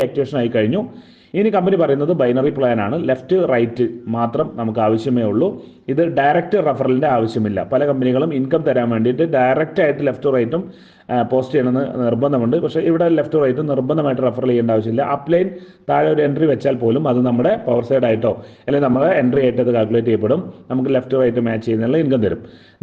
Activation ആയി കഴിഞ്ഞു. ഇനി കമ്പനി പറയുന്നത് ബൈനറി പ്ലാൻ ആണ്. ലെഫ്റ്റ് റൈറ്റ് മാത്രം നമുക്ക് ആവശ്യമേ ഉള്ളൂ. ഇത് ഡയറക്റ്റ് റെഫറലിൻ്റെ ആവശ്യമില്ല. പല കമ്പനികളും ഇൻകം തരാൻ വേണ്ടിയിട്ട് ഡയറക്റ്റ് ആയിട്ട് ലെഫ്റ്റ് റൈറ്റും പോസ്റ്റ് ചെയ്യണമെന്ന് നിർബന്ധമുണ്ട്. പക്ഷേ ഇവിടെ ലെഫ്റ്റ് റൈറ്റും നിർബന്ധമായിട്ട് റെഫർ ചെയ്യേണ്ട ആവശ്യമില്ല. അപ്ലൈൻ താഴെ ഒരു എൻട്രി വെച്ചാൽ പോലും അത് നമ്മുടെ പവർ സൈഡ് ആയിട്ടോ അല്ലെങ്കിൽ നമ്മുടെ എൻട്രി ആയിട്ട് അത് കാൽക്കുലേറ്റ് ചെയ്യപ്പെടും. നമുക്ക് ലെഫ്റ്റ് റൈറ്റ് മാച്ച് ചെയ്യുന്നതിനുള്ള ഇൻകം തരും.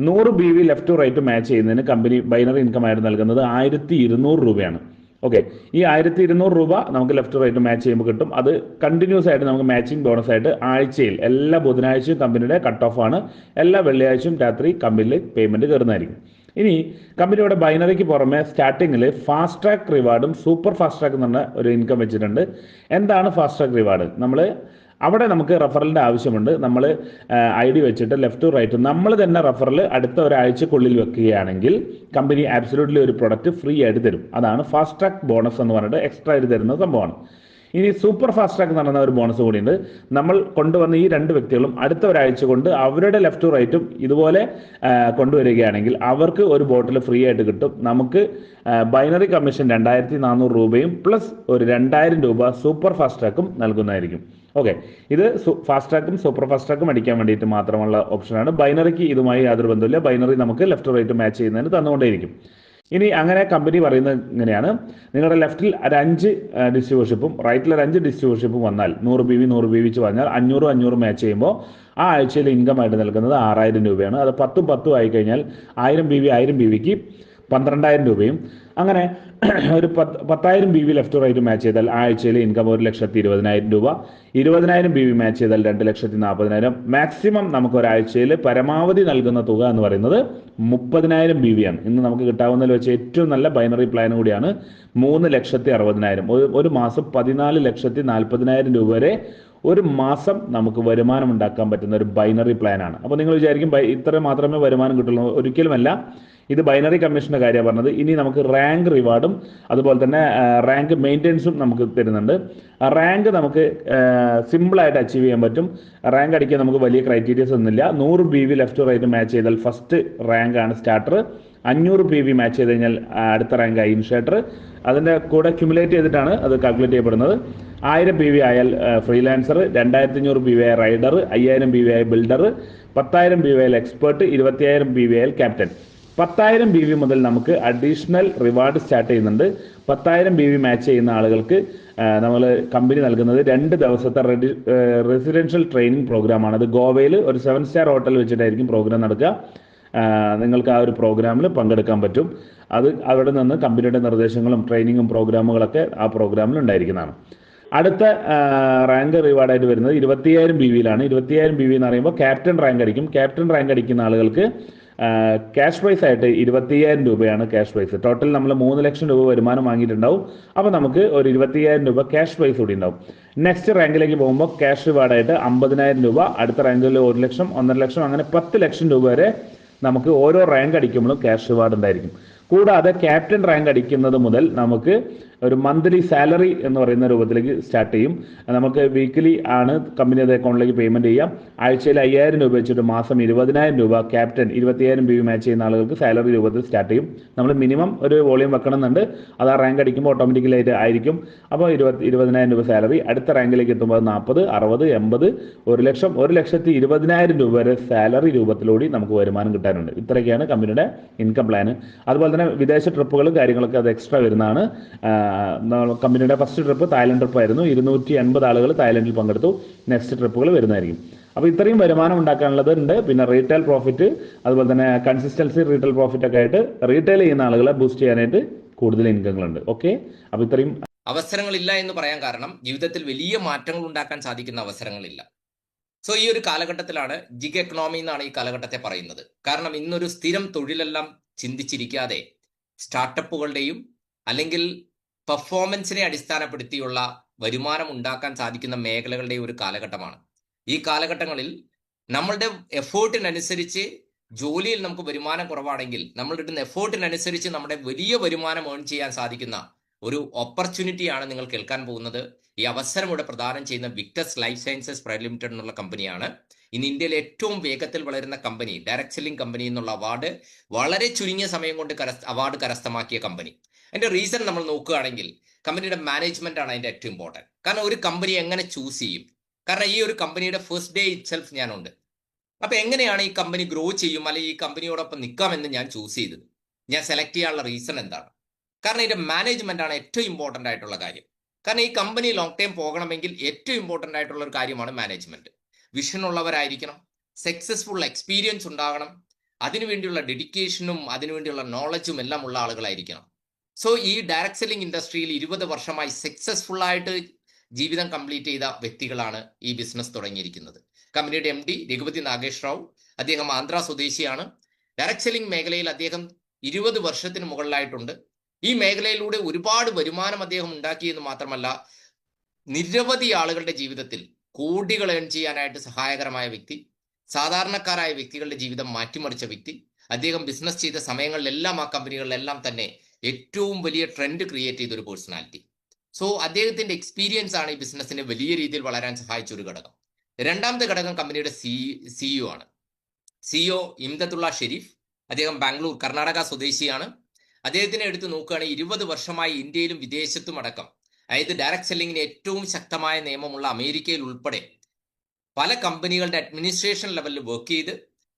100 BV ലെഫ്റ്റ് റൈറ്റ് മാച്ച് ചെയ്യുന്നതിന് കമ്പനി ബൈനറി ഇൻകം ആയിട്ട് നൽകുന്നത് 1200 രൂപയാണ്. ഓക്കെ, ഈ 1200 രൂപ നമുക്ക് ലെഫ്റ്റ് റൈറ്റ് മാച്ച് ചെയ്യുമ്പോൾ കിട്ടും. അത് കണ്ടിന്യൂസ് ആയിട്ട് നമുക്ക് മാച്ചിങ് ബോണസ് ആയിട്ട് ആഴ്ചയിൽ എല്ലാ ബുധനാഴ്ചയും കമ്പനിയുടെ കട്ട് ഓഫ് ആണ്. എല്ലാ വെള്ളിയാഴ്ചയും രാത്രി കമ്പനിയിൽ പേയ്മെന്റ് കയറുന്നതായിരിക്കും. ഇനി കമ്പനിയുടെ ബൈനറിക്ക് പുറമെ സ്റ്റാർട്ടിങ്ങിൽ ഫാസ്റ്റ് ട്രാക്ക് റിവാർഡും സൂപ്പർ ഫാസ്റ്റ് ട്രാക്ക് എന്ന് പറഞ്ഞ ഒരു ഇൻകം വെച്ചിട്ടുണ്ട്. എന്താണ് ഫാസ്റ്റ് ട്രാക്ക് റിവാർഡ്? നമ്മൾ അവിടെ നമുക്ക് റെഫറലിൻ്റെ ആവശ്യമുണ്ട്. നമ്മൾ ID വെച്ചിട്ട് ലെഫ്റ്റ് റൈറ്റ് നമ്മൾ തന്നെ റെഫറൽ അടുത്ത ഒരാഴ്ചക്കുള്ളിൽ വെക്കുകയാണെങ്കിൽ കമ്പനി ആബ്സല്യൂട്ട്ലി ഒരു പ്രൊഡക്റ്റ് ഫ്രീ ആയിട്ട് തരും. അതാണ് ഫാസ്റ്റ് ട്രാക്ക് ബോണസ് എന്ന് പറഞ്ഞിട്ട് എക്സ്ട്രാ ആയിട്ട് തരുന്ന സംഭവമാണ്. ഇനി സൂപ്പർ ഫാസ്റ്റ് ട്രാക്ക് എന്ന് പറയുന്ന ഒരു ബോണസ് കൂടിയുണ്ട്. നമ്മൾ കൊണ്ടുവന്ന ഈ 2 വ്യക്തികളും അടുത്ത ഒരാഴ്ച കൊണ്ട് അവരുടെ ലെഫ്റ്റ് റൈറ്റും ഇതുപോലെ കൊണ്ടുവരികയാണെങ്കിൽ അവർക്ക് ഒരു ബോട്ടിൽ ഫ്രീ ആയിട്ട് കിട്ടും. നമുക്ക് ബൈനറി കമ്മീഷൻ 2400 രൂപയും പ്ലസ് ഒരു 2000 രൂപ സൂപ്പർ ഫാസ്റ്റ് ട്രാക്കും നൽകുന്നതായിരിക്കും. ഓക്കെ, ഇത് ഫാസ്റ്റ് ട്രാക്കും സൂപ്പർ ഫാസ്റ്റ് ട്രാക്കും അടിക്കാൻ വേണ്ടിയിട്ട് മാത്രമുള്ള ഓപ്ഷനാണ്. ബൈനറിക്ക് ഇതുമായി യാതൊരു ബന്ധമില്ല. ബൈനറി നമുക്ക് ലെഫ്റ്റ് റൈറ്റ് മാച്ച് ചെയ്യുന്നതിന് തന്നുകൊണ്ടേയിരിക്കും. ഇനി അങ്ങനെ കമ്പനി പറയുന്നത് ഇങ്ങനെയാണ്: നിങ്ങളുടെ ലെഫ്റ്റിൽ ഒരു 5 ഡിസ്ട്രിബ്യൂഷൻഷിപ്പും റൈറ്റിൽ ഒരു 5 ഡിസ്ട്രിബ്യൂഷൻഷിപ്പും വന്നാൽ 100 BV 100 BV വെച്ച് പറഞ്ഞാൽ 500 മാച്ച് ചെയ്യുമ്പോൾ ആ ആഴ്ചയിൽ ഇൻകം ആയിട്ട് നൽകുന്നത് 6000 രൂപയാണ്. അത് 10 ആയി കഴിഞ്ഞാൽ 1000 BV 1000 BVക്ക് 12000 രൂപയും. അങ്ങനെ ഒരു 10,000 BV ലെഫ്റ്റ് റൈറ്റ് മാച്ച് ചെയ്താൽ ആഴ്ചയിൽ ഇൻകം 1,20,000 രൂപ. 20,000 BV മാച്ച് ചെയ്താൽ 2,40,000. മാക്സിമം നമുക്ക് ഒരാഴ്ചയിൽ പരമാവധി നൽകുന്ന തുക എന്ന് പറയുന്നത് 30,000 BV ആണ്. ഇന്ന് നമുക്ക് കിട്ടാവുന്നതിൽ വെച്ച് ഏറ്റവും നല്ല ബൈനറി പ്ലാൻ കൂടിയാണ്. 3,60,000. ഒരു മാസം 14,40,000 രൂപ വരെ ഒരു മാസം നമുക്ക് വരുമാനം ഉണ്ടാക്കാൻ പറ്റുന്ന ഒരു ബൈനറി പ്ലാനാണ്. അപ്പോൾ നിങ്ങൾ വിചാരിക്കും ഇത്ര മാത്രമേ വരുമാനം കിട്ടുള്ളൂ. ഒരിക്കലുമല്ല. ഇത് ബൈനറി കമ്മീഷൻ്റെ കാര്യമാണ് പറഞ്ഞത്. ഇനി നമുക്ക് റാങ്ക് റിവാർഡും അതുപോലെ തന്നെ റാങ്ക് മെയിൻ്റെനൻസും നമുക്ക് തരുന്നുണ്ട്. റാങ്ക് നമുക്ക് സിമ്പിളായിട്ട് അച്ചീവ് ചെയ്യാൻ പറ്റും. റാങ്ക് അടിക്കാൻ നമുക്ക് വലിയ ക്രൈറ്റീരിയസ് ഒന്നുമില്ല. 100 BV ലെഫ്റ്റ് റൈറ്റ് മാച്ച് ചെയ്താൽ ഫസ്റ്റ് റാങ്ക് ആണ് സ്റ്റാർട്ടർ. 500 BV മാച്ച് ചെയ്ത് കഴിഞ്ഞാൽ അടുത്ത റാങ്ക് ആയി ഇൻഷേർട്ടർ. അതിൻ്റെ കൂടെ ക്യുമുലേറ്റ് ചെയ്തിട്ടാണ് അത് കാൽക്കുലേറ്റ് ചെയ്യപ്പെടുന്നത്. 1000 BV ആയാൽ ഫ്രീലാൻസർ, 2500 BV ആയ റൈഡർ, 5000 BV ആയ ബിൽഡർ, 10,000 BV ആയാൽ എക്സ്പേർട്ട്, 25,000 BV ആയാൽ ക്യാപ്റ്റൻ. 10,000 BV മുതൽ നമുക്ക് അഡീഷണൽ റിവാർഡ് സ്റ്റാർട്ട് ചെയ്യുന്നുണ്ട്. 10,000 BV മാച്ച് ചെയ്യുന്ന ആളുകൾക്ക് നമ്മൾ കമ്പനി നൽകുന്നത് 2 ദിവസത്തെ റെസിഡൻഷ്യൽ ട്രെയിനിങ് പ്രോഗ്രാമാണ്. അത് ഗോവയിൽ ഒരു 7 സ്റ്റാർ ഹോട്ടൽ വെച്ചിട്ടായിരിക്കും പ്രോഗ്രാം നടക്കുക. നിങ്ങൾക്ക് ആ ഒരു പ്രോഗ്രാമിൽ പങ്കെടുക്കാൻ പറ്റും. അത് അവിടെ നിന്ന് കമ്പനിയുടെ നിർദ്ദേശങ്ങളും ട്രെയിനിങ്ങും പ്രോഗ്രാമുകളൊക്കെ ആ പ്രോഗ്രാമിൽ ഉണ്ടായിരിക്കുന്നതാണ്. അടുത്ത റാങ്ക് റിവാർഡായിട്ട് വരുന്നത് 25,000 BVയിലാണ്. 25,000 BV എന്ന് പറയുമ്പോൾ ക്യാപ്റ്റൻ റാങ്ക് അടിക്കും. ക്യാപ്റ്റൻ റാങ്ക് അടിക്കുന്ന ആളുകൾക്ക് ക്യാഷ് പ്രൈസ് ആയിട്ട് 25,000 രൂപയാണ് ക്യാഷ് പ്രൈസ്. ടോട്ടൽ നമ്മൾ 3 ലക്ഷം രൂപ വരുമാനം വാങ്ങിയിട്ടുണ്ടാവും. അപ്പോൾ നമുക്ക് ഒരു 25,000 രൂപ ക്യാഷ് പ്രൈസ് കൂടി ഉണ്ടാവും. നെക്സ്റ്റ് റാങ്കിലേക്ക് പോകുമ്പോൾ ക്യാഷ് റിവാർഡായിട്ട് 50,000 രൂപ, അടുത്ത റാങ്കിൽ 1 ലക്ഷം, 1.5 ലക്ഷം, അങ്ങനെ 10 ലക്ഷം രൂപ വരെ നമുക്ക് ഓരോ റാങ്ക് അടിക്കുമ്പോഴും ക്യാഷ് റിവാർഡ് ഉണ്ടായിരിക്കും. കൂടാതെ ക്യാപ്റ്റൻ റാങ്ക് അടിക്കുന്നത് മുതൽ നമുക്ക് ഒരു മന്ത്ലി സാലറി എന്ന് പറയുന്ന രൂപത്തിലേക്ക് സ്റ്റാർട്ട് ചെയ്യും. നമുക്ക് വീക്കിലി ആണ് കമ്പനി അത് അക്കൗണ്ടിലേക്ക് പേയ്മെൻറ്റ് ചെയ്യാം. ആഴ്ചയിൽ 5,000 രൂപ വെച്ചിട്ട് മാസം 20,000 രൂപ ക്യാപ്റ്റൻ 25,000 BV മാച്ച് ചെയ്യുന്ന ആളുകൾക്ക് സാലറി രൂപത്തിൽ സ്റ്റാർട്ട് ചെയ്യും. നമ്മൾ മിനിമം ഒരു വോളിയം വെക്കണമെന്നുണ്ട്. അത് ആ റാങ്ക് അടിക്കുമ്പോൾ ഓട്ടോമാറ്റിക്കലായിട്ട് ആയിരിക്കും. അപ്പോൾ 20,000 രൂപ സാലറി. അടുത്ത റാങ്കിലേക്ക് എത്തുമ്പോൾ 40, 60, 80, 1 ലക്ഷം, 1,20,000 രൂപ വരെ സാലറി രൂപത്തിലൂടെ നമുക്ക് വരുമാനം കിട്ടാനുണ്ട്. ഇത്രയൊക്കെയാണ് കമ്പനിയുടെ ഇൻകം പ്ലാൻ. അതുപോലെ തന്നെ വിദേശ ട്രിപ്പുകളും കാര്യങ്ങളൊക്കെ അത് എക്സ്ട്രാ വരുന്നതാണ്. കമ്പനിയുടെ ഫസ്റ്റ് ട്രിപ്പ് തായ്ലൻഡ് ട്രിപ്പായിരുന്നു. 280 ആളുകൾ തായ്ലൻഡിൽ പങ്കെടുത്തു. നെക്സ്റ്റ് ട്രിപ്പുകൾ വരുന്നതായിരിക്കും. അപ്പോൾ ഇത്രയും വരുമാനം ഉണ്ടാക്കാനുള്ളത് ഉണ്ട്. പിന്നെ റീറ്റെയിൽ പ്രോഫിറ്റ്, അതുപോലെ തന്നെ കൺസിസ്റ്റൻസി റീറ്റെയിൽ പ്രോഫിറ്റ് ഒക്കെ ആയിട്ട് റീറ്റെയിൽ ചെയ്യുന്ന ആളുകളെ ബൂസ്റ്റ് ചെയ്യാനായിട്ട് കൂടുതൽ ഇൻകങ്ങളുണ്ട്. ഓക്കെ, അപ്പോൾ ഇത്രയും അവസരങ്ങളില്ല എന്ന് പറയാൻ കാരണം ജീവിതത്തിൽ വലിയ മാറ്റങ്ങൾ ഉണ്ടാക്കാൻ സാധിക്കുന്ന അവസരങ്ങളില്ല. സോ ഈ ഒരു കാലഘട്ടത്തിലാണ് ജിഗ് എക്കണോമി എന്നാണ് ഈ കാലഘട്ടത്തെ പറയുന്നത്. കാരണം ഇന്നൊരു സ്ഥിരം തൊഴിലെല്ലാം ചിന്തിച്ചിരിക്കാതെ സ്റ്റാർട്ടപ്പുകളുടെയും അല്ലെങ്കിൽ പെർഫോമൻസിനെ അടിസ്ഥാനപ്പെടുത്തിയുള്ള വരുമാനം ഉണ്ടാക്കാൻ സാധിക്കുന്ന മേഖലകളുടെ ഒരു കാലഘട്ടമാണ്. ഈ കാലഘട്ടങ്ങളിൽ നമ്മളുടെ എഫേർട്ടിനനുസരിച്ച് ജോലിയിൽ നമുക്ക് വരുമാനം കുറവാണെങ്കിൽ നമ്മൾ ഇടുന്ന എഫേർട്ടിനനുസരിച്ച് നമ്മുടെ വലിയ വരുമാനം ഏൺ ചെയ്യാൻ സാധിക്കുന്ന ഒരു ഓപ്പർച്യൂണിറ്റിയാണ് നിങ്ങൾ കേൾക്കാൻ പോകുന്നത്. ഈ അവസരം ഇവിടെ പ്രദാനം ചെയ്യുന്ന Victus life sciences private limited എന്നുള്ള കമ്പനിയാണ്. ഇന്ന് ഇന്ത്യയിലെ ഏറ്റവും വേഗത്തിൽ വളരുന്ന കമ്പനി, ഡയറക്ട് സെല്ലിംഗ് കമ്പനി എന്നുള്ള അവാർഡ് വളരെ ചുരുങ്ങിയ സമയം കൊണ്ട് അവാർഡ് കരസ്ഥമാക്കിയ കമ്പനി. അതിന്റെ റീസൺ നമ്മൾ നോക്കുകയാണെങ്കിൽ കമ്പനിയുടെ മാനേജ്മെന്റ് ആണ് അതിന്റെ ഏറ്റവും ഇമ്പോർട്ടൻറ്റ്. കാരണം ഒരു കമ്പനി എങ്ങനെ ചൂസ് ചെയ്യും, കാരണം ഈ ഒരു കമ്പനിയുടെ ഫസ്റ്റ് ഡേ ഇറ്റ് സെൽഫ് ഞാനുണ്ട്. അപ്പൊ എങ്ങനെയാണ് ഈ കമ്പനി ഗ്രോ ചെയ്യും അല്ലെങ്കിൽ ഈ കമ്പനിയോടൊപ്പം നിൽക്കാമെന്ന് ഞാൻ ചൂസ് ചെയ്തത്, ഞാൻ സെലക്ട് ചെയ്യാനുള്ള റീസൺ എന്താണ്? കാരണം ഇതിന്റെ മാനേജ്മെന്റ് ആണ് ഏറ്റവും ഇമ്പോർട്ടൻ്റ് ആയിട്ടുള്ള കാര്യം. കാരണം ഈ കമ്പനി ലോങ് ടൈം പോകണമെങ്കിൽ ഏറ്റവും ഇമ്പോർട്ടൻ്റ് ആയിട്ടുള്ള ഒരു കാര്യമാണ് മാനേജ്മെന്റ്. വിഷൻ ഉള്ളവരായിരിക്കണം, സക്സസ്ഫുൾ എക്സ്പീരിയൻസ് ഉണ്ടാകണം, അതിനുവേണ്ടിയുള്ള ഡെഡിക്കേഷനും അതിനുവേണ്ടിയുള്ള നോളജും എല്ലാം ഉള്ള ആളുകളായിരിക്കണം. സോ ഈ ഡയറക്ട് സെല്ലിംഗ് ഇൻഡസ്ട്രിയിൽ 20 വർഷമായി സക്സസ്ഫുൾ ആയിട്ട് ജീവിതം കംപ്ലീറ്റ് ചെയ്ത വ്യക്തികളാണ് ഈ ബിസിനസ് തുടങ്ങിയിരിക്കുന്നത്. കമ്പനിയുടെ MD രഘുപതി നാഗേഷ് റാവു, അദ്ദേഹം ആന്ധ്ര സ്വദേശിയാണ്. ഡയറക്ട് സെല്ലിംഗ് മേഖലയിൽ അദ്ദേഹം 20 വർഷത്തിന് മുകളിലായിട്ടുണ്ട്. ഈ മേഖലയിലൂടെ ഒരുപാട് വരുമാനം അദ്ദേഹം ഉണ്ടാക്കിയെന്ന് മാത്രമല്ല, നിരവധി ആളുകളുടെ ജീവിതത്തിൽ കോടികൾ ഏൺ ചെയ്യാനായിട്ട് സഹായകരമായ വ്യക്തി, സാധാരണക്കാരായ വ്യക്തികളുടെ ജീവിതം മാറ്റിമറിച്ച വ്യക്തി. അദ്ദേഹം ബിസിനസ് ചെയ്ത സമയങ്ങളിലെല്ലാം ആ കമ്പനികളിലെല്ലാം തന്നെ ഏറ്റവും വലിയ ട്രെൻഡ് ക്രിയേറ്റ് ചെയ്ത ഒരു പേഴ്സണാലിറ്റി. സോ അദ്ദേഹത്തിന്റെ എക്സ്പീരിയൻസ് ആണ് ഈ ബിസിനസ്സിനെ വലിയ രീതിയിൽ വളരാൻ സഹായിച്ച ഒരു ഘടകം. രണ്ടാമത്തെ ഘടകം കമ്പനിയുടെ CEO ആണ്. CEO ഇംദത്തുള്ള ഷെരീഫ്, അദ്ദേഹം ബാംഗ്ലൂർ കർണാടക സ്വദേശിയാണ്. അദ്ദേഹത്തിനെ എടുത്ത് നോക്കുകയാണെങ്കിൽ 20 വർഷമായി ഇന്ത്യയിലും വിദേശത്തും അടക്കം, അതായത് ഡയറക്ട് സെല്ലിങ്ങിന് ഏറ്റവും ശക്തമായ നിയമമുള്ള അമേരിക്കയിൽ ഉൾപ്പെടെ പല കമ്പനികളുടെ അഡ്മിനിസ്ട്രേഷൻ ലെവലിൽ വർക്ക് ചെയ്ത്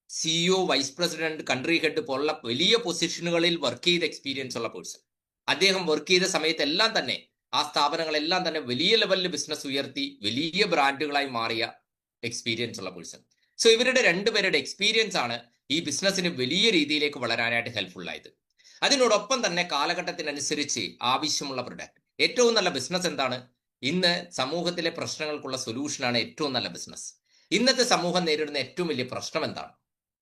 CEO, vice president, country head പോലുള്ള വലിയ പൊസിഷനുകളിൽ വർക്ക് ചെയ്ത എക്സ്പീരിയൻസ് ഉള്ള പേഴ്സൺ. അദ്ദേഹം വർക്ക് ചെയ്ത സമയത്തെല്ലാം തന്നെ ആ സ്ഥാപനങ്ങളെല്ലാം തന്നെ വലിയ ലെവലിൽ ബിസിനസ് ഉയർത്തി വലിയ ബ്രാൻഡുകളായി മാറിയ എക്സ്പീരിയൻസ് ഉള്ള പേഴ്സൺ. സോ ഇവരുടെ രണ്ടുപേരുടെ എക്സ്പീരിയൻസ് ആണ് ഈ ബിസിനസ്സിന് വലിയ രീതിയിലേക്ക് വളരാനായിട്ട് ഹെൽപ്ഫുൾ ആയത്. അതിനോടൊപ്പം തന്നെ കാലഘട്ടത്തിനനുസരിച്ച് ആവശ്യമുള്ള പ്രൊഡക്റ്റ്. ഏറ്റവും നല്ല ബിസിനസ് എന്താണ്? ഇന്ന് സമൂഹത്തിലെ പ്രശ്നങ്ങൾക്കുള്ള സൊല്യൂഷനാണ് ഏറ്റവും നല്ല ബിസിനസ്. ഇന്നത്തെ സമൂഹം നേരിടുന്ന ഏറ്റവും വലിയ പ്രശ്നം എന്താണ്?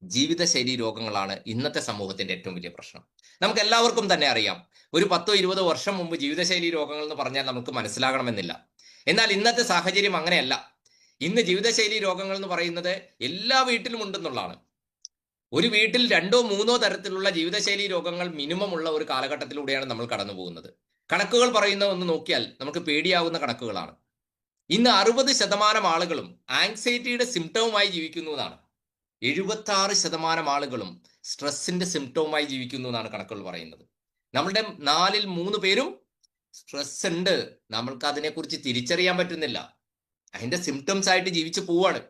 ജീവിതശൈലി രോഗങ്ങളാണ് ഇന്നത്തെ സമൂഹത്തിന്റെ ഏറ്റവും വലിയ പ്രശ്നം. നമുക്ക് എല്ലാവർക്കും തന്നെ അറിയാം, ഒരു 10-20 വർഷം മുമ്പ് ജീവിതശൈലി രോഗങ്ങൾ എന്ന് പറഞ്ഞാൽ നമുക്ക് മനസ്സിലാകണമെന്നില്ല. എന്നാൽ ഇന്നത്തെ സാഹചര്യം അങ്ങനെയല്ല. ഇന്ന് ജീവിതശൈലി രോഗങ്ങൾ എന്ന് പറയുന്നത് എല്ലാ വീട്ടിലും ഉണ്ടെന്നുള്ളതാണ്. ഒരു വീട്ടിൽ 2-3 തരത്തിലുള്ള ജീവിതശൈലി രോഗങ്ങൾ മിനിമം ഉള്ള ഒരു കാലഘട്ടത്തിലൂടെയാണ് നമ്മൾ കടന്നു പോകുന്നത്. കണക്കുകൾ പറയുന്ന ഒന്ന് നോക്കിയാൽ നമുക്ക് പേടിയാവുന്ന കണക്കുകളാണ്. ഇന്ന് 60% ആളുകളും ആങ്സൈറ്റിയുടെ സിംറ്റവുമായി ജീവിക്കുന്നു എന്നാണ്. 76% ആളുകളും സ്ട്രെസ്സിന്റെ സിംറ്റവുമായി ജീവിക്കുന്നു എന്നാണ് കണക്കുകൾ പറയുന്നത്. നമ്മളുടെ 4-3 പേരും സ്ട്രെസ് ഉണ്ട്, നമ്മൾക്ക് അതിനെക്കുറിച്ച് തിരിച്ചറിയാൻ പറ്റുന്നില്ല, അതിന്റെ സിംറ്റംസ് ആയിട്ട് ജീവിച്ചു പോവാണ്.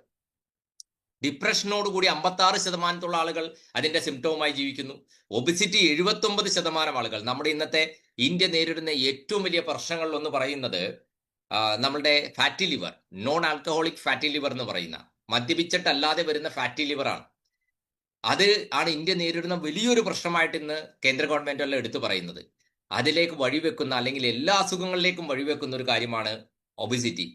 ഡിപ്രഷനോടുകൂടി 56% ആളുകൾ അതിന്റെ സിംറ്റവുമായി ജീവിക്കുന്നു. ഒബിസിറ്റി 79% ആളുകൾ. നമ്മുടെ ഇന്നത്തെ ഇന്ത്യ നേരിടുന്ന ഏറ്റവും വലിയ പ്രശ്നങ്ങളിലൊന്ന് പറയുന്നത് നമ്മളുടെ fatty liver, non alcoholic fatty liver എന്ന് പറയുന്ന, മദ്യപിച്ചിട്ടല്ലാതെ വരുന്ന ഫാറ്റി ലിവർ ആണ്. അത് ആണ് ഇന്ത്യ നേരിടുന്ന വലിയൊരു പ്രശ്നമായിട്ട് ഇന്ന് കേന്ദ്ര ഗവൺമെന്റ് എല്ലാം എടുത്തു പറയുന്നത്. അതിലേക്ക് വഴിവെക്കുന്ന അല്ലെങ്കിൽ എല്ലാ അസുഖങ്ങളിലേക്കും വഴിവെക്കുന്ന ഒരു കാര്യമാണ് ഒബിസിറ്റി.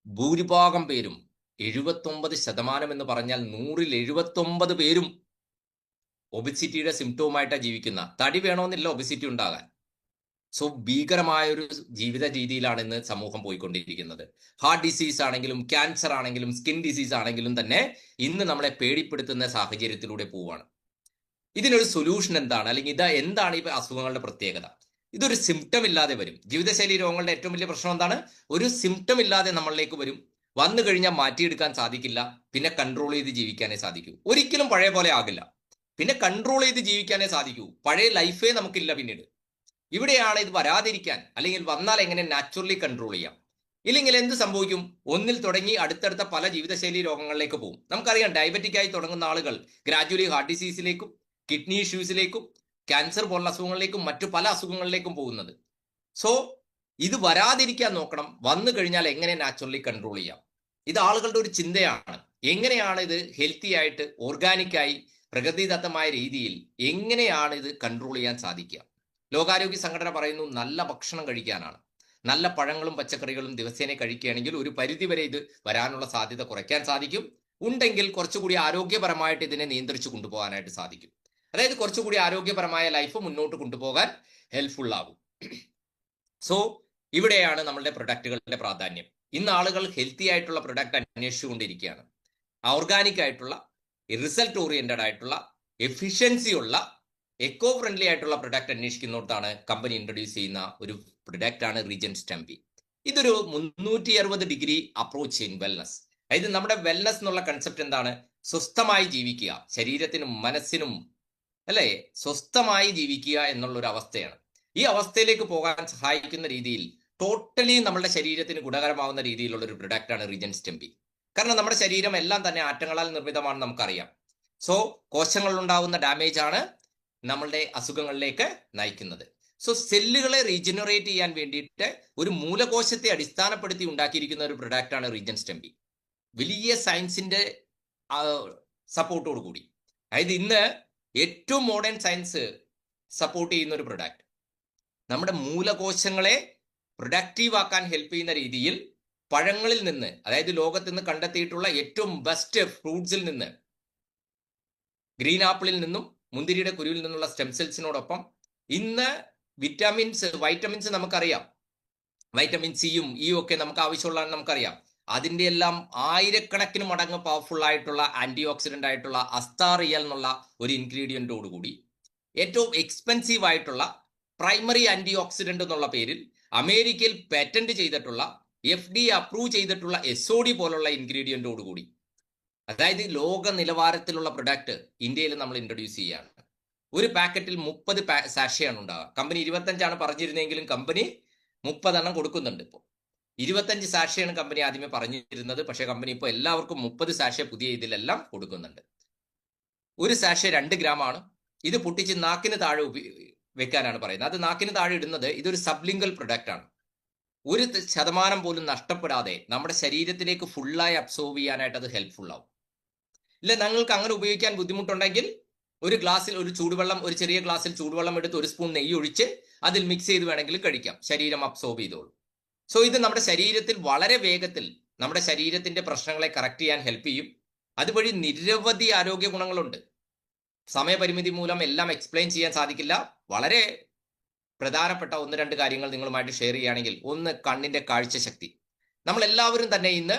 ഭൂരിഭാഗം പേരും 79% എന്ന് പറഞ്ഞാൽ 100-ൽ 79 പേരും ഒബിസിറ്റിയുടെ സിംറ്റവുമായിട്ടാണ് ജീവിക്കുന്ന. തടി വേണമെന്നില്ല ഒബിസിറ്റി ഉണ്ടാകാൻ. സോ ഭീകരമായൊരു ജീവിത രീതിയിലാണ് ഇന്ന് സമൂഹം പോയിക്കൊണ്ടിരിക്കുന്നത്. ഹാർട്ട് ഡിസീസ് ആണെങ്കിലും ക്യാൻസർ ആണെങ്കിലും സ്കിൻ ഡിസീസ് ആണെങ്കിലും തന്നെ ഇന്ന് നമ്മളെ പേടിപ്പെടുത്തുന്ന സാഹചര്യത്തിലൂടെ പോവുകയാണ്. ഇതിനൊരു സൊല്യൂഷൻ എന്താണ്, അല്ലെങ്കിൽ എന്താണ് ഈ അസുഖങ്ങളുടെ പ്രത്യേകത? ഇതൊരു സിംറ്റം ഇല്ലാതെ വരും. ജീവിതശൈലി രോഗങ്ങളുടെ ഏറ്റവും വലിയ പ്രശ്നം എന്താണ്? ഒരു സിംറ്റം ഇല്ലാതെ നമ്മളിലേക്ക് വരും. വന്നു കഴിഞ്ഞാൽ മാറ്റിയെടുക്കാൻ സാധിക്കില്ല. പിന്നെ കൺട്രോൾ ചെയ്ത് ജീവിക്കാനേ സാധിക്കൂ. ഒരിക്കലും പഴയ പോലെ ആകില്ല. പിന്നെ കൺട്രോൾ ചെയ്ത് ജീവിക്കാനേ സാധിക്കൂ. പഴയ ലൈഫേ നമുക്കില്ല പിന്നീട്. ഇവിടെയാണ് ഇത് വരാതിരിക്കാൻ, അല്ലെങ്കിൽ വന്നാൽ എങ്ങനെ നാച്ചുറലി കൺട്രോൾ ചെയ്യാം. ഇല്ലെങ്കിൽ എന്ത് സംഭവിക്കും? ഒന്നിൽ തുടങ്ങി അടുത്തടുത്ത പല ജീവിതശൈലി രോഗങ്ങളിലേക്ക് പോകും. നമുക്കറിയാം, ഡയബറ്റിക് ആയി തുടങ്ങുന്ന ആളുകൾ ഗ്രാജുവലി ഹാർട്ട് ഡിസീസിലേക്കും കിഡ്നി ഇഷ്യൂസിലേക്കും ക്യാൻസർ പോലുള്ള അസുഖങ്ങളിലേക്കും മറ്റു പല അസുഖങ്ങളിലേക്കും പോകുന്നത്. സോ ഇത് വരാതിരിക്കാൻ നോക്കണം. വന്നു കഴിഞ്ഞാൽ എങ്ങനെ നാച്ചുറലി കൺട്രോൾ ചെയ്യാം. ഇത് ആളുകളുടെ ഒരു ചിന്തയാണ്. എങ്ങനെയാണ് ഇത് ഹെൽത്തി ആയിട്ട് ഓർഗാനിക്കായി പ്രകൃതിദത്തമായ രീതിയിൽ എങ്ങനെയാണ് ഇത് കൺട്രോൾ ചെയ്യാൻ സാധിക്കുക? ലോകാരോഗ്യ സംഘടന പറയുന്നു നല്ല ഭക്ഷണം കഴിക്കാനാണ്. നല്ല പഴങ്ങളും പച്ചക്കറികളും ദിവസേന കഴിക്കുകയാണെങ്കിൽ ഒരു പരിധിവരെ ഇത് വരാനുള്ള സാധ്യത കുറയ്ക്കാൻ സാധിക്കും. ഉണ്ടെങ്കിൽ കുറച്ചുകൂടി ആരോഗ്യപരമായിട്ട് ഇതിനെ നിയന്ത്രിച്ചു കൊണ്ടുപോകാനായിട്ട് സാധിക്കും. അതായത് കുറച്ചുകൂടി ആരോഗ്യപരമായ ലൈഫ് മുന്നോട്ട് കൊണ്ടുപോകാൻ ഹെൽപ്ഫുൾ ആകും. സോ ഇവിടെയാണ് നമ്മളുടെ പ്രൊഡക്റ്റുകളുടെ പ്രാധാന്യം. ഇന്ന് ആളുകൾ ഹെൽത്തി ആയിട്ടുള്ള പ്രൊഡക്റ്റ് അന്വേഷിച്ചുകൊണ്ടിരിക്കുകയാണ്. ഓർഗാനിക് ആയിട്ടുള്ള, റിസൾട്ട് ഓറിയന്റഡ് ആയിട്ടുള്ള, എഫിഷ്യൻസി ഉള്ള, എക്കോ ഫ്രണ്ട്ലി ആയിട്ടുള്ള പ്രൊഡക്റ്റ് അന്വേഷിക്കുന്നിടത്താണ് കമ്പനി ഇൻട്രൊഡ്യൂസ് ചെയ്യുന്ന ഒരു പ്രൊഡക്റ്റ് ആണ് റീജൻ സ്റ്റംപി. ഇതൊരു 360 ഡിഗ്രി അപ്രോച്ച് ഇൻ വെൽനസ്. അതായത് നമ്മുടെ വെൽനസ് എന്നുള്ള കൺസെപ്റ്റ് എന്താണ്? സ്വസ്ഥമായി ജീവിക്കുക, ശരീരത്തിനും മനസ്സിനും അല്ലേ, സ്വസ്ഥമായി ജീവിക്കുക എന്നുള്ളൊരു അവസ്ഥയാണ്. ഈ അവസ്ഥയിലേക്ക് പോകാൻ സഹായിക്കുന്ന രീതിയിൽ ടോട്ടലി നമ്മുടെ ശരീരത്തിന് ഗുണകരമാവുന്ന രീതിയിലുള്ള ഒരു പ്രൊഡക്റ്റാണ് റീജൻസ്റ്റെമ്പി. കാരണം നമ്മുടെ ശരീരം എല്ലാം തന്നെ ആറ്റങ്ങളാൽ നിർമ്മിതമാണെന്ന് നമുക്കറിയാം. സോ കോശങ്ങളിൽ ഉണ്ടാവുന്ന ഡാമേജ് ആണ് നമ്മളുടെ അസുഖങ്ങളിലേക്ക് നയിക്കുന്നത്. സോ സെല്ലുകളെ റീജനറേറ്റ് ചെയ്യാൻ വേണ്ടിയിട്ട് ഒരു മൂലകോശത്തെ അടിസ്ഥാനപ്പെടുത്തി ഉണ്ടാക്കിയിരിക്കുന്ന ഒരു പ്രൊഡക്റ്റാണ് റീജൻസ്റ്റെമ്പി. വലിയ സയൻസിന്റെ സപ്പോർട്ടോട് കൂടി, അതായത് ഇന്ന് ഏറ്റവും മോഡേൺ സയൻസ് സപ്പോർട്ട് ചെയ്യുന്ന ഒരു പ്രൊഡക്റ്റ്, നമ്മുടെ മൂലകോശങ്ങളെ പ്രൊഡക്റ്റീവ് ആക്കാൻ ഹെൽപ്പ് ചെയ്യുന്ന രീതിയിൽ പഴങ്ങളിൽ നിന്ന്, അതായത് ലോകത്ത് നിന്ന് കണ്ടെത്തിയിട്ടുള്ള ഏറ്റവും ബെസ്റ്റ് ഫ്രൂട്ട്സിൽ നിന്ന്, ഗ്രീൻ ആപ്പിളിൽ നിന്നും മുന്തിരിയുടെ കുരുവിൽ നിന്നുള്ള സ്റ്റെം സെൽസിനോടൊപ്പം ഇന്ന് വൈറ്റമിൻസ് നമുക്കറിയാം, വൈറ്റമിൻ സിയും ഇയും ഒക്കെ നമുക്ക് ആവശ്യമുള്ളതാണെന്ന് നമുക്കറിയാം. അതിൻ്റെ എല്ലാം ആയിരക്കണക്കിന് മടങ്ങ് പവർഫുൾ ആയിട്ടുള്ള ആന്റി ഓക്സിഡന്റ് ആയിട്ടുള്ള അസ്താറിയൽ എന്നുള്ള ഒരു ഇൻഗ്രീഡിയന്റോടുകൂടി ഏറ്റവും എക്സ്പെൻസീവ് ആയിട്ടുള്ള പ്രൈമറി ആന്റി ഓക്സിഡന്റ് എന്നുള്ള പേരിൽ അമേരിക്കയിൽ പേറ്റന്റ് ചെയ്തിട്ടുള്ള FDA അപ്രൂവ് ചെയ്തിട്ടുള്ള SOD പോലുള്ള ഇൻഗ്രീഡിയന്റോടുകൂടി, അതായത് ലോക നിലവാരത്തിലുള്ള പ്രൊഡക്റ്റ് ഇന്ത്യയിൽ നമ്മൾ ഇൻട്രൊഡ്യൂസ് ചെയ്യുകയാണ്. ഒരു പാക്കറ്റിൽ 30 സാഷയാണ് ഉണ്ടാവുക. കമ്പനി 25 പറഞ്ഞിരുന്നെങ്കിലും കമ്പനി 30 കൊടുക്കുന്നുണ്ട്. ഇപ്പോൾ 25 സാഷയാണ് കമ്പനി ആദ്യമേ പറഞ്ഞിരുന്നത്. പക്ഷേ കമ്പനി ഇപ്പോൾ എല്ലാവർക്കും 30 സാഷ പുതിയ ഇതിലെല്ലാം കൊടുക്കുന്നുണ്ട്. ഒരു സാഷ 2 ഗ്രാമാണ്. ഇത് പൊട്ടിച്ച് നാക്കിന് താഴെ വെക്കാനാണ് പറയുന്നത്. അത് നാക്കിന് താഴെ ഇടുന്നത് ഇതൊരു സബ്ലിംഗൽ പ്രൊഡക്റ്റ് ആണ്. 1% പോലും നഷ്ടപ്പെടാതെ നമ്മുടെ ശരീരത്തിലേക്ക് ഫുള്ളായി അബ്സോർവ് ചെയ്യാനായിട്ട് അത് ഹെൽപ്ഫുൾ ആവും. ഇല്ല, നിങ്ങൾക്ക് അങ്ങനെ ഉപയോഗിക്കാൻ ബുദ്ധിമുട്ടുണ്ടെങ്കിൽ ഒരു ഗ്ലാസ്സിൽ ഒരു ചൂടുവെള്ളം, ഒരു ചെറിയ ഗ്ലാസ്സിൽ ചൂടുവെള്ളം എടുത്ത് 1 സ്പൂൺ നെയ്യ് ഒഴിച്ച് അതിൽ മിക്സ് ചെയ്ത് വേണമെങ്കിൽ കഴിക്കാം. ശരീരം അബ്സോർബ് ചെയ്തോളൂ. സോ ഇത് നമ്മുടെ ശരീരത്തിൽ വളരെ വേഗത്തിൽ നമ്മുടെ ശരീരത്തിന്റെ പ്രശ്നങ്ങളെ കറക്റ്റ് ചെയ്യാൻ ഹെൽപ്പ് ചെയ്യും. അതുവഴി നിരവധി ആരോഗ്യ ഗുണങ്ങളുണ്ട്. സമയപരിമിതി മൂലം എല്ലാം എക്സ്പ്ലെയിൻ ചെയ്യാൻ സാധിക്കില്ല. വളരെ പ്രധാനപ്പെട്ട 1-2 കാര്യങ്ങൾ നിങ്ങളുമായിട്ട് ഷെയർ ചെയ്യുകയാണെങ്കിൽ, ഒന്ന്, കണ്ണിന്റെ കാഴ്ചശക്തി. നമ്മൾ എല്ലാവരും തന്നെ ഇന്ന്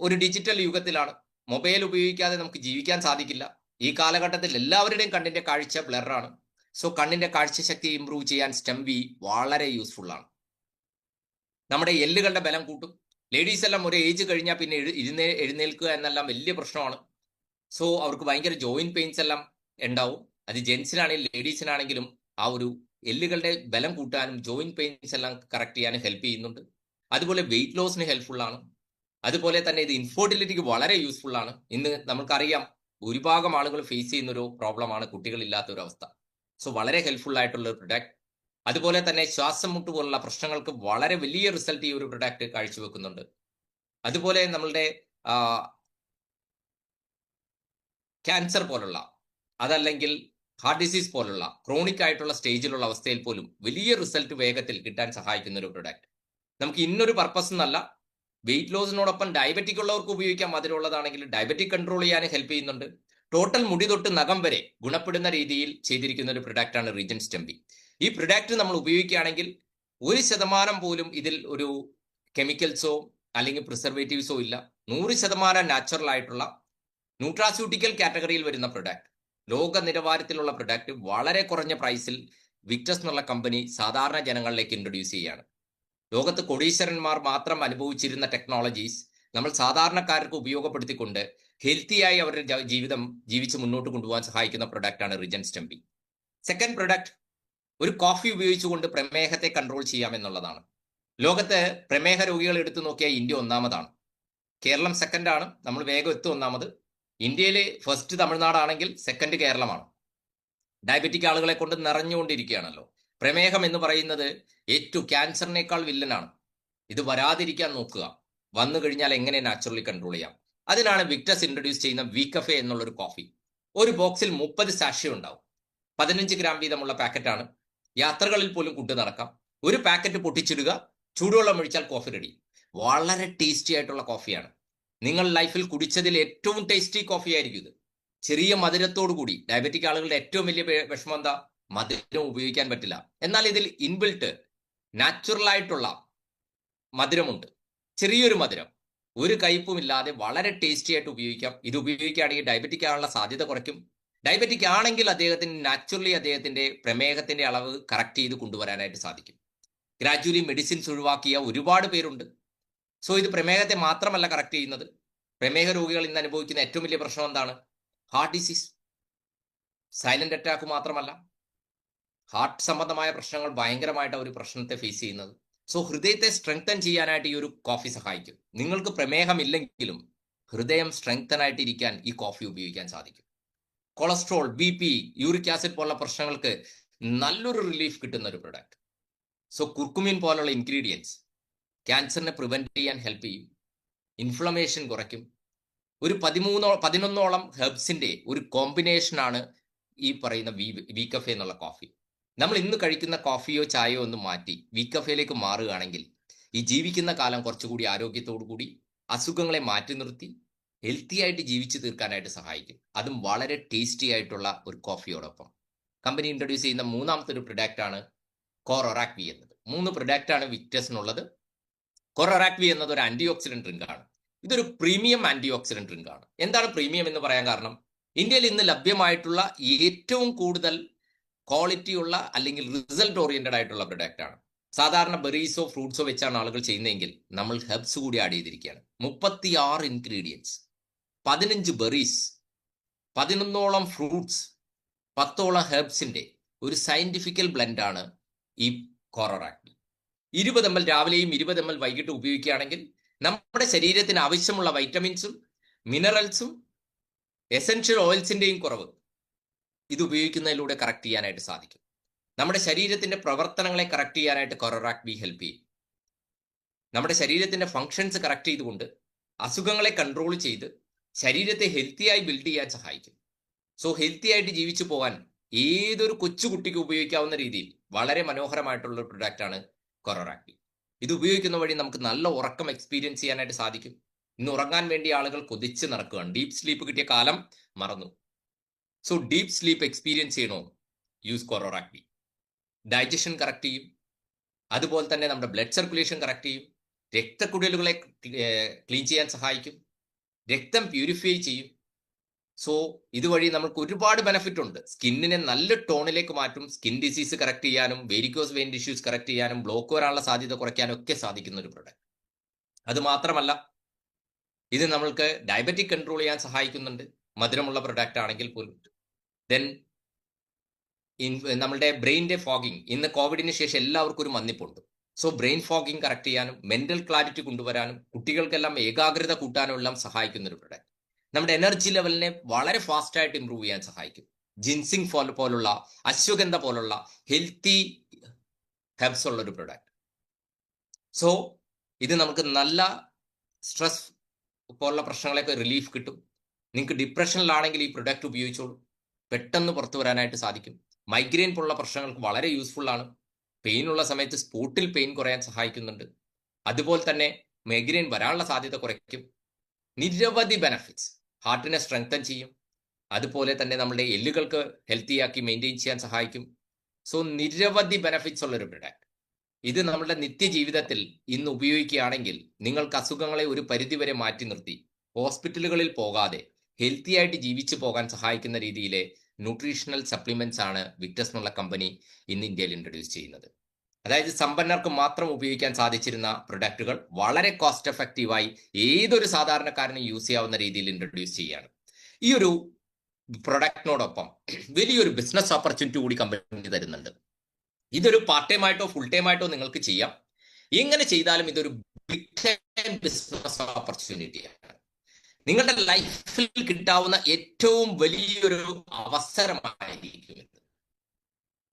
ഒരു ഡിജിറ്റൽ യുഗത്തിലാണ്. മൊബൈൽ ഉപയോഗിക്കാതെ നമുക്ക് ജീവിക്കാൻ സാധിക്കില്ല. ഈ കാലഘട്ടത്തിൽ എല്ലാവരുടെയും കണ്ണിന്റെ കാഴ്ച ബ്ലറാണ്. സോ കണ്ണിന്റെ കാഴ്ചശക്തി ഇംപ്രൂവ് ചെയ്യാൻ സ്റ്റെംവി വളരെ യൂസ്ഫുൾ ആണ്. നമ്മുടെ എല്ലുകളുടെ ബലം കൂട്ടും. ലേഡീസ് എല്ലാം ഒരു ഏജ് കഴിഞ്ഞാൽ പിന്നെ എഴുന്നേൽക്കുക എന്നെല്ലാം വലിയ പ്രശ്നമാണ്. സോ അവർക്ക് ഭയങ്കര ജോയിന്റ് പെയിൻസ് എല്ലാം ഉണ്ടാവും. അത് ജെൻസിനാണെങ്കിലും ലേഡീസിനാണെങ്കിലും ആ ഒരു എല്ലുകളുടെ ബലം കൂട്ടാനും ജോയിന്റ് പെയിൻസ് എല്ലാം കറക്റ്റ് ചെയ്യാനും ഹെൽപ്പ് ചെയ്യുന്നുണ്ട്. അതുപോലെ വെയിറ്റ് ലോസിന് ഹെൽപ്ഫുൾ ആണ്. അതുപോലെ തന്നെ ഇത് ഇൻഫെർട്ടിലിറ്റിക്ക് വളരെ യൂസ്ഫുൾ ആണ്. ഇന്ന് നമുക്കറിയാം ഭൂരിഭാഗം ആളുകൾ ഫേസ് ചെയ്യുന്ന ഒരു പ്രോബ്ലമാണ് കുട്ടികളില്ലാത്ത ഒരു അവസ്ഥ. സോ വളരെ ഹെൽപ്ഫുൾ ആയിട്ടുള്ള ഒരു പ്രൊഡക്റ്റ്. അതുപോലെ തന്നെ ശ്വാസം മുട്ട് പോലുള്ള പ്രശ്നങ്ങൾക്ക് വളരെ വലിയ റിസൾട്ട് ഈ ഒരു പ്രൊഡക്റ്റ് കാഴ്ചവെക്കുന്നുണ്ട്. അതുപോലെ നമ്മളുടെ ക്യാൻസർ പോലുള്ള, അതല്ലെങ്കിൽ ഹാർട്ട് ഡിസീസ് പോലുള്ള ക്രോണിക് ആയിട്ടുള്ള സ്റ്റേജിലുള്ള അവസ്ഥയിൽ പോലും വലിയ റിസൾട്ട് വേഗത്തിൽ കിട്ടാൻ സഹായിക്കുന്ന ഒരു പ്രൊഡക്റ്റ്. നമുക്ക് ഇന്നൊരു പർപ്പസ് എന്നല്ല, വെയിറ്റ് ലോസിനോടൊപ്പം ഡയബറ്റിക് ഉള്ളവർക്ക് ഉപയോഗിക്കാം. മധുരമുള്ളതാണെങ്കിൽ ഡയബറ്റിക് കൺട്രോൾ ചെയ്യാൻ ഹെൽപ്പ് ചെയ്യുന്നുണ്ട്. ടോട്ടൽ മുടി തൊട്ട് നഖം വരെ ഗുണപ്പെടുന്ന രീതിയിൽ ചെയ്തിരിക്കുന്ന ഒരു പ്രൊഡക്റ്റാണ് റീജൻസ്റ്റെംബി. ഈ പ്രൊഡക്റ്റ് നമ്മൾ ഉപയോഗിക്കുകയാണെങ്കിൽ 1% പോലും ഇതിൽ ഒരു കെമിക്കൽസോ അല്ലെങ്കിൽ പ്രിസർവേറ്റീവ്സോ ഇല്ല. 100% നാച്ചുറൽ ആയിട്ടുള്ള ന്യൂട്രാസ്യൂട്ടിക്കൽ കാറ്റഗറിയിൽ വരുന്ന പ്രൊഡക്റ്റ്, ലോക നിലവാരത്തിലുള്ള പ്രൊഡക്റ്റ് വളരെ കുറഞ്ഞ പ്രൈസിൽ വിക്ടസ് എന്നുള്ള കമ്പനി സാധാരണ ജനങ്ങളിലേക്ക് ഇൻട്രൊഡ്യൂസ് ചെയ്യുകയാണ്. ലോകത്ത് കോടീശ്വരന്മാർ മാത്രം അനുഭവിച്ചിരുന്ന ടെക്നോളജീസ് നമ്മൾ സാധാരണക്കാർക്ക് ഉപയോഗപ്പെടുത്തിക്കൊണ്ട് ഹെൽത്തിയായി അവരുടെ ജീവിതം ജീവിച്ച് മുന്നോട്ട് കൊണ്ടുപോകാൻ സഹായിക്കുന്ന പ്രൊഡക്റ്റാണ് റീജൻസ്റ്റെംബി. സെക്കൻഡ് പ്രൊഡക്റ്റ്, ഒരു കോഫി ഉപയോഗിച്ചുകൊണ്ട് പ്രമേഹത്തെ കൺട്രോൾ ചെയ്യാമെന്നുള്ളതാണ്. ലോകത്ത് പ്രമേഹ രോഗികൾ എടുത്തു നോക്കിയാൽ ഇന്ത്യ 1-ാമതാണ്. കേരളം 2ാണ്. നമ്മൾ വേഗം എത്തും 1-ാമത്. ഇന്ത്യയിൽ ഫസ്റ്റ് തമിഴ്നാടാണെങ്കിൽ 2nd കേരളമാണ്. ഡയബറ്റിക് ആളുകളെ കൊണ്ട് നിറഞ്ഞുകൊണ്ടിരിക്കുകയാണല്ലോ. പ്രമേഹം എന്ന് പറയുന്നത് ഏറ്റവും ക്യാൻസറിനേക്കാൾ വില്ലനാണ്. ഇത് വരാതിരിക്കാൻ നോക്കുക. വന്നു കഴിഞ്ഞാൽ എങ്ങനെ നാച്ചുറലി കൺട്രോൾ ചെയ്യാം. അതിനാണ് വിക്ടസ് ഇൻട്രൊഡ്യൂസ് ചെയ്യുന്ന വീക്കഫെ എന്നുള്ളൊരു കോഫി. ഒരു ബോക്സിൽ 30 സാഷേ ഉണ്ടാവും. 15 ഗ്രാം വീതമുള്ള പാക്കറ്റാണ്. യാത്രകളിൽ പോലും കൊണ്ടു നടക്കാം. ഒരു പാക്കറ്റ് പൊട്ടിച്ചിടുക, ചൂടുവെള്ളം ഒഴിച്ചാൽ കോഫി റെഡി. വളരെ ടേസ്റ്റി ആയിട്ടുള്ള കോഫിയാണ്. നിങ്ങൾ ലൈഫിൽ കുടിച്ചതിൽ ഏറ്റവും ടേസ്റ്റി കോഫി ആയിരിക്കും ഇത്. ചെറിയ മധുരത്തോടു കൂടി. ഡയബറ്റിക് ആളുകളുടെ ഏറ്റവും വലിയ വിഷമം എന്താ? മധുരം ഉപയോഗിക്കാൻ പറ്റില്ല. എന്നാൽ ഇതിൽ ഇൻബിൽട്ട് നാച്ചുറൽ ആയിട്ടുള്ള മധുരമുണ്ട്. ചെറിയൊരു മധുരം, ഒരു കയ്പുമില്ലാതെ വളരെ ടേസ്റ്റി ആയിട്ട് ഉപയോഗിക്കാം. ഇത് ഉപയോഗിക്കുകയാണെങ്കിൽ ഡയബറ്റിക് ആകാനുള്ള സാധ്യത കുറയ്ക്കും. ഡയബറ്റിക് ആണെങ്കിൽ അദ്ദേഹത്തിന് നാച്ചുറലി അദ്ദേഹത്തിന്റെ പ്രമേഹത്തിന്റെ അളവ് കറക്റ്റ് ചെയ്ത് കൊണ്ടുവരാനായിട്ട് സാധിക്കും. ഗ്രാജുവലി മെഡിസിൻസ് ഒഴിവാക്കിയ ഒരുപാട് പേരുണ്ട്. സോ ഇത് പ്രമേഹത്തെ മാത്രമല്ല കറക്റ്റ് ചെയ്യുന്നത്. പ്രമേഹ രോഗികൾ ഇന്ന് അനുഭവിക്കുന്ന ഏറ്റവും വലിയ പ്രശ്നം എന്താണ്? Heart disease. സൈലന്റ് അറ്റാക്ക് മാത്രമല്ല, ഹാർട്ട് സംബന്ധമായ പ്രശ്നങ്ങൾ ഭയങ്കരമായിട്ട് ഒരു പ്രശ്നത്തെ ഫേസ് ചെയ്യുന്നത്. സോ ഹൃദയത്തെ സ്ട്രെങ്തൻ ചെയ്യാനായിട്ട് ഈ ഒരു കോഫി സഹായിക്കും. നിങ്ങൾക്ക് പ്രമേഹമില്ലെങ്കിലും ഹൃദയം സ്ട്രെങ്തൻ ആയിട്ട് ഇരിക്കാൻ ഈ കോഫി ഉപയോഗിക്കാൻ സാധിക്കും. കൊളസ്ട്രോൾ, BP, യൂറിക് ആസിഡ് പോലുള്ള പ്രശ്നങ്ങൾക്ക് നല്ലൊരു റിലീഫ് കിട്ടുന്ന ഒരു പ്രൊഡക്റ്റ്. സോ കുർക്കുമിൻ പോലുള്ള ഇൻഗ്രീഡിയൻസ് ക്യാൻസറിനെ പ്രിവെന്റ് ചെയ്യാൻ ഹെൽപ്പ് ചെയ്യും, ഇൻഫ്ലമേഷൻ കുറയ്ക്കും. ഒരു 11ഓളം ഹെർബ്സിന്റെ ഒരു കോമ്പിനേഷനാണ് ഈ പറയുന്ന വി കഫേ എന്നുള്ള കോഫി. നമ്മൾ ഇന്ന് കഴിക്കുന്ന കോഫിയോ ചായയോ ഒന്ന് മാറ്റി വി കഫേയിലേക്ക് മാറുകയാണെങ്കിൽ ഈ ജീവിക്കുന്ന കാലം കുറച്ചുകൂടി ആരോഗ്യത്തോടു കൂടി അസുഖങ്ങളെ മാറ്റി നിർത്തി ഹെൽത്തി ആയിട്ട് ജീവിച്ചു തീർക്കാനായിട്ട് സഹായിക്കും. അതും വളരെ ടേസ്റ്റി ആയിട്ടുള്ള ഒരു കോഫിയോടൊപ്പം. കമ്പനി ഇൻട്രൊഡ്യൂസ് ചെയ്യുന്ന മൂന്നാമത്തെ ഒരു പ്രൊഡക്റ്റാണ് കോറോറാക് വി എന്നത്. 3 പ്രൊഡക്റ്റാണ് വിക്ടസിനുള്ളത്. കോറോറാക് വി എന്നത് ഒരു ആന്റി ഓക്സിഡന്റ് ഡ്രിങ്ക് ആണ്. ഇതൊരു പ്രീമിയം ആന്റി ഓക്സിഡന്റ് ഡ്രിങ്ക് ആണ്. എന്താണ് പ്രീമിയം എന്ന് പറയാൻ കാരണം, ഇന്ത്യയിൽ ഇന്ന് ലഭ്യമായിട്ടുള്ള ഏറ്റവും കൂടുതൽ ക്വാളിറ്റി ഉള്ള അല്ലെങ്കിൽ റിസൾട്ട് ഓറിയന്റഡ് ആയിട്ടുള്ള പ്രൊഡക്റ്റ് ആണ്. സാധാരണ ബെറീസോ ഫ്രൂട്ട്സോ വെച്ചാണ് ആളുകൾ ചെയ്യുന്നതെങ്കിൽ നമ്മൾ ഹെർബ്സ് കൂടി ആഡ് ചെയ്തിരിക്കുകയാണ്. 36 ഇൻഗ്രീഡിയൻസ്, 15 ബെറീസ്, 11ഓളം ഫ്രൂട്ട്സ്, 10ഓളം ഹെർബ്സിന്റെ ഒരു സയന്റിഫിക്കൽ ബ്ലെൻഡാണ് ഈ കോറോറാക്. 20 ml രാവിലെയും 20 ml വൈകിട്ട് ഉപയോഗിക്കുകയാണെങ്കിൽ നമ്മുടെ ശരീരത്തിന് ആവശ്യമുള്ള വൈറ്റമിൻസും മിനറൽസും എസെൻഷ്യൽ ഓയിൽസിന്റെയും കുറവ് ഇത് ഉപയോഗിക്കുന്നതിലൂടെ കറക്റ്റ് ചെയ്യാനായിട്ട് സാധിക്കും. നമ്മുടെ ശരീരത്തിന്റെ പ്രവർത്തനങ്ങളെ കറക്റ്റ് ചെയ്യാനായിട്ട് കോറോറാക് ബി ഹെൽപ്പ് ചെയ്യും. നമ്മുടെ ശരീരത്തിന്റെ ഫങ്ഷൻസ് കറക്റ്റ് ചെയ്തുകൊണ്ട് അസുഖങ്ങളെ കൺട്രോൾ ചെയ്ത് ശരീരത്തെ ഹെൽത്തിയായി ബിൽഡ് ചെയ്യാൻ സഹായിക്കും. സോ ഹെൽത്തി ആയിട്ട് ജീവിച്ചു പോകാൻ ഏതൊരു കൊച്ചുകുട്ടിക്ക് ഉപയോഗിക്കാവുന്ന രീതിയിൽ വളരെ മനോഹരമായിട്ടുള്ള ഒരു പ്രൊഡക്റ്റാണ് കോറോറാക് ബി. ഇത് ഉപയോഗിക്കുന്ന വഴി നമുക്ക് നല്ല ഉറക്കം എക്സ്പീരിയൻസ് ചെയ്യാനായിട്ട് സാധിക്കും. ഇന്ന് ഉറങ്ങാൻ വേണ്ടി ആളുകൾ കൊതിച്ച് നടക്കുകയാണ്. ഡീപ്പ് സ്ലീപ്പ് കിട്ടിയ കാലം മറന്നു. സോ ഡീപ്പ് സ്ലീപ്പ് എക്സ്പീരിയൻസ് ചെയ്യണോ, യൂസ് കോറോറാക് ബി. ഡൈജഷൻ കറക്റ്റ് ചെയ്യും, അതുപോലെ തന്നെ നമ്മുടെ ബ്ലഡ് സർക്കുലേഷൻ കറക്റ്റ് ചെയ്യും, രക്തക്കുഴലുകളെ ക്ലീൻ ചെയ്യാൻ സഹായിക്കും, രക്തം പ്യൂരിഫൈ ചെയ്യും. സോ ഇതുവഴി നമുക്ക് ഒരുപാട് ബെനിഫിറ്റ് ഉണ്ട്. സ്കിന്നിനെ നല്ല ടോണിലേക്ക് മാറ്റും, സ്കിൻ ഡിസീസ് കറക്റ്റ് ചെയ്യാനും വേരിക്കോസ് വെയിൻ ഡിഷ്യൂസ് കറക്റ്റ് ചെയ്യാനും ബ്ലോക്ക് വരാനുള്ള സാധ്യത കുറയ്ക്കാനും ഒക്കെ സാധിക്കുന്ന ഒരു പ്രൊഡക്റ്റ്. അത് മാത്രമല്ല ഇത് നമ്മൾക്ക് ഡയബറ്റിക് കൺട്രോൾ ചെയ്യാൻ സഹായിക്കുന്നുണ്ട്, മധുരമുള്ള പ്രൊഡക്റ്റ് ആണെങ്കിൽ പോലും. ദെൻ നമ്മളുടെ ബ്രെയിനിന്റെ ഫോഗിങ്, ഇന്ന് കോവിഡിന് ശേഷം എല്ലാവർക്കും ഒരു മന്നിപ്പുണ്ട്. സോ ബ്രെയിൻ ഫോഗിങ് കറക്റ്റ് ചെയ്യാനും മെന്റൽ ക്ലാരിറ്റി കൊണ്ടുവരാനും കുട്ടികൾക്കെല്ലാം ഏകാഗ്രത കൂട്ടാനും എല്ലാം സഹായിക്കുന്ന ഒരു പ്രൊഡക്റ്റ്. നമ്മുടെ എനർജി ലെവലിനെ വളരെ ഫാസ്റ്റ് ആയിട്ട് ഇംപ്രൂവ് ചെയ്യാൻ സഹായിക്കും. ജിൻസിങ് പോലുള്ള അശ്വഗന്ധ പോലുള്ള ഹെൽത്തി ഹെർബ്സ് ഉള്ള ഒരു പ്രൊഡക്റ്റ്. സോ ഇത് നമുക്ക് നല്ല സ്ട്രെസ് പോലുള്ള പ്രശ്നങ്ങളൊക്കെ റിലീഫ് കിട്ടും. നിങ്ങൾക്ക് ഡിപ്രഷനിലാണെങ്കിൽ ഈ പ്രൊഡക്റ്റ് ഉപയോഗിച്ചോളൂ, പെട്ടെന്ന് പുറത്തു വരാനായിട്ട് സാധിക്കും. മൈഗ്രെയിൻ പോലുള്ള പ്രശ്നങ്ങൾക്ക് വളരെ യൂസ്ഫുൾ ആണ്. പെയിൻ ഉള്ള സമയത്ത് സ്പോട്ടിൽ പെയിൻ കുറയാൻ സഹായിക്കുന്നുണ്ട്. അതുപോലെ തന്നെ മൈഗ്രെയിൻ വരാനുള്ള സാധ്യത കുറയ്ക്കും. നിരവധി ബെനഫിറ്റ്സ്, ഹാർട്ടിനെ സ്ട്രെങ്തൻ ചെയ്യും, അതുപോലെ തന്നെ നമ്മുടെ എല്ലുകൾക്ക് ഹെൽത്തി ആക്കി മെയിൻറ്റെയിൻ ചെയ്യാൻ സഹായിക്കും. സോ നിരവധി ബെനഫിറ്റ്സ് ഉള്ളൊരു പ്രൊഡക്റ്റ്. ഇത് നമ്മുടെ നിത്യജീവിതത്തിൽ ഇന്ന് ഉപയോഗിക്കുകയാണെങ്കിൽ നിങ്ങൾക്ക് അസുഖങ്ങളെ ഒരു പരിധിവരെ മാറ്റി നിർത്തി ഹോസ്പിറ്റലുകളിൽ പോകാതെ ഹെൽത്തി ആയിട്ട് ജീവിച്ചു പോകാൻ സഹായിക്കുന്ന രീതിയിലെ ന്യൂട്രീഷണൽ സപ്ലിമെന്റ്സ് ആണ് വിക്ടസ് എന്നുള്ള കമ്പനി ഇന്ന് ഇന്ത്യയിൽ ഇൻട്രൊഡ്യൂസ് ചെയ്യുന്നത്. അതായത് സമ്പന്നർക്ക് മാത്രം ഉപയോഗിക്കാൻ സാധിച്ചിരുന്ന പ്രൊഡക്റ്റുകൾ വളരെ കോസ്റ്റ് എഫക്റ്റീവായി ഏതൊരു സാധാരണക്കാരനും യൂസ് ചെയ്യാവുന്ന രീതിയിൽ ഇൻട്രൊഡ്യൂസ് ചെയ്യുകയാണ്. ഈ ഒരു പ്രൊഡക്റ്റിനോടൊപ്പം വലിയൊരു ബിസിനസ് ഓപ്പർച്യൂണിറ്റി കൂടി കമ്പനി തരുന്നുണ്ട്. ഇതൊരു പാർട്ട് ടൈം ആയിട്ടോ ഫുൾ ടൈം ആയിട്ടോ നിങ്ങൾക്ക് ചെയ്യാം. എങ്ങനെ ചെയ്താലും ഇതൊരു ബിഗ് ടൈം ബിസിനസ് ഓപ്പർച്യൂണിറ്റിയാണ്. നിങ്ങളുടെ ലൈഫിൽ കിട്ടാവുന്ന ഏറ്റവും വലിയൊരു അവസരമായിരിക്കും ഇത്.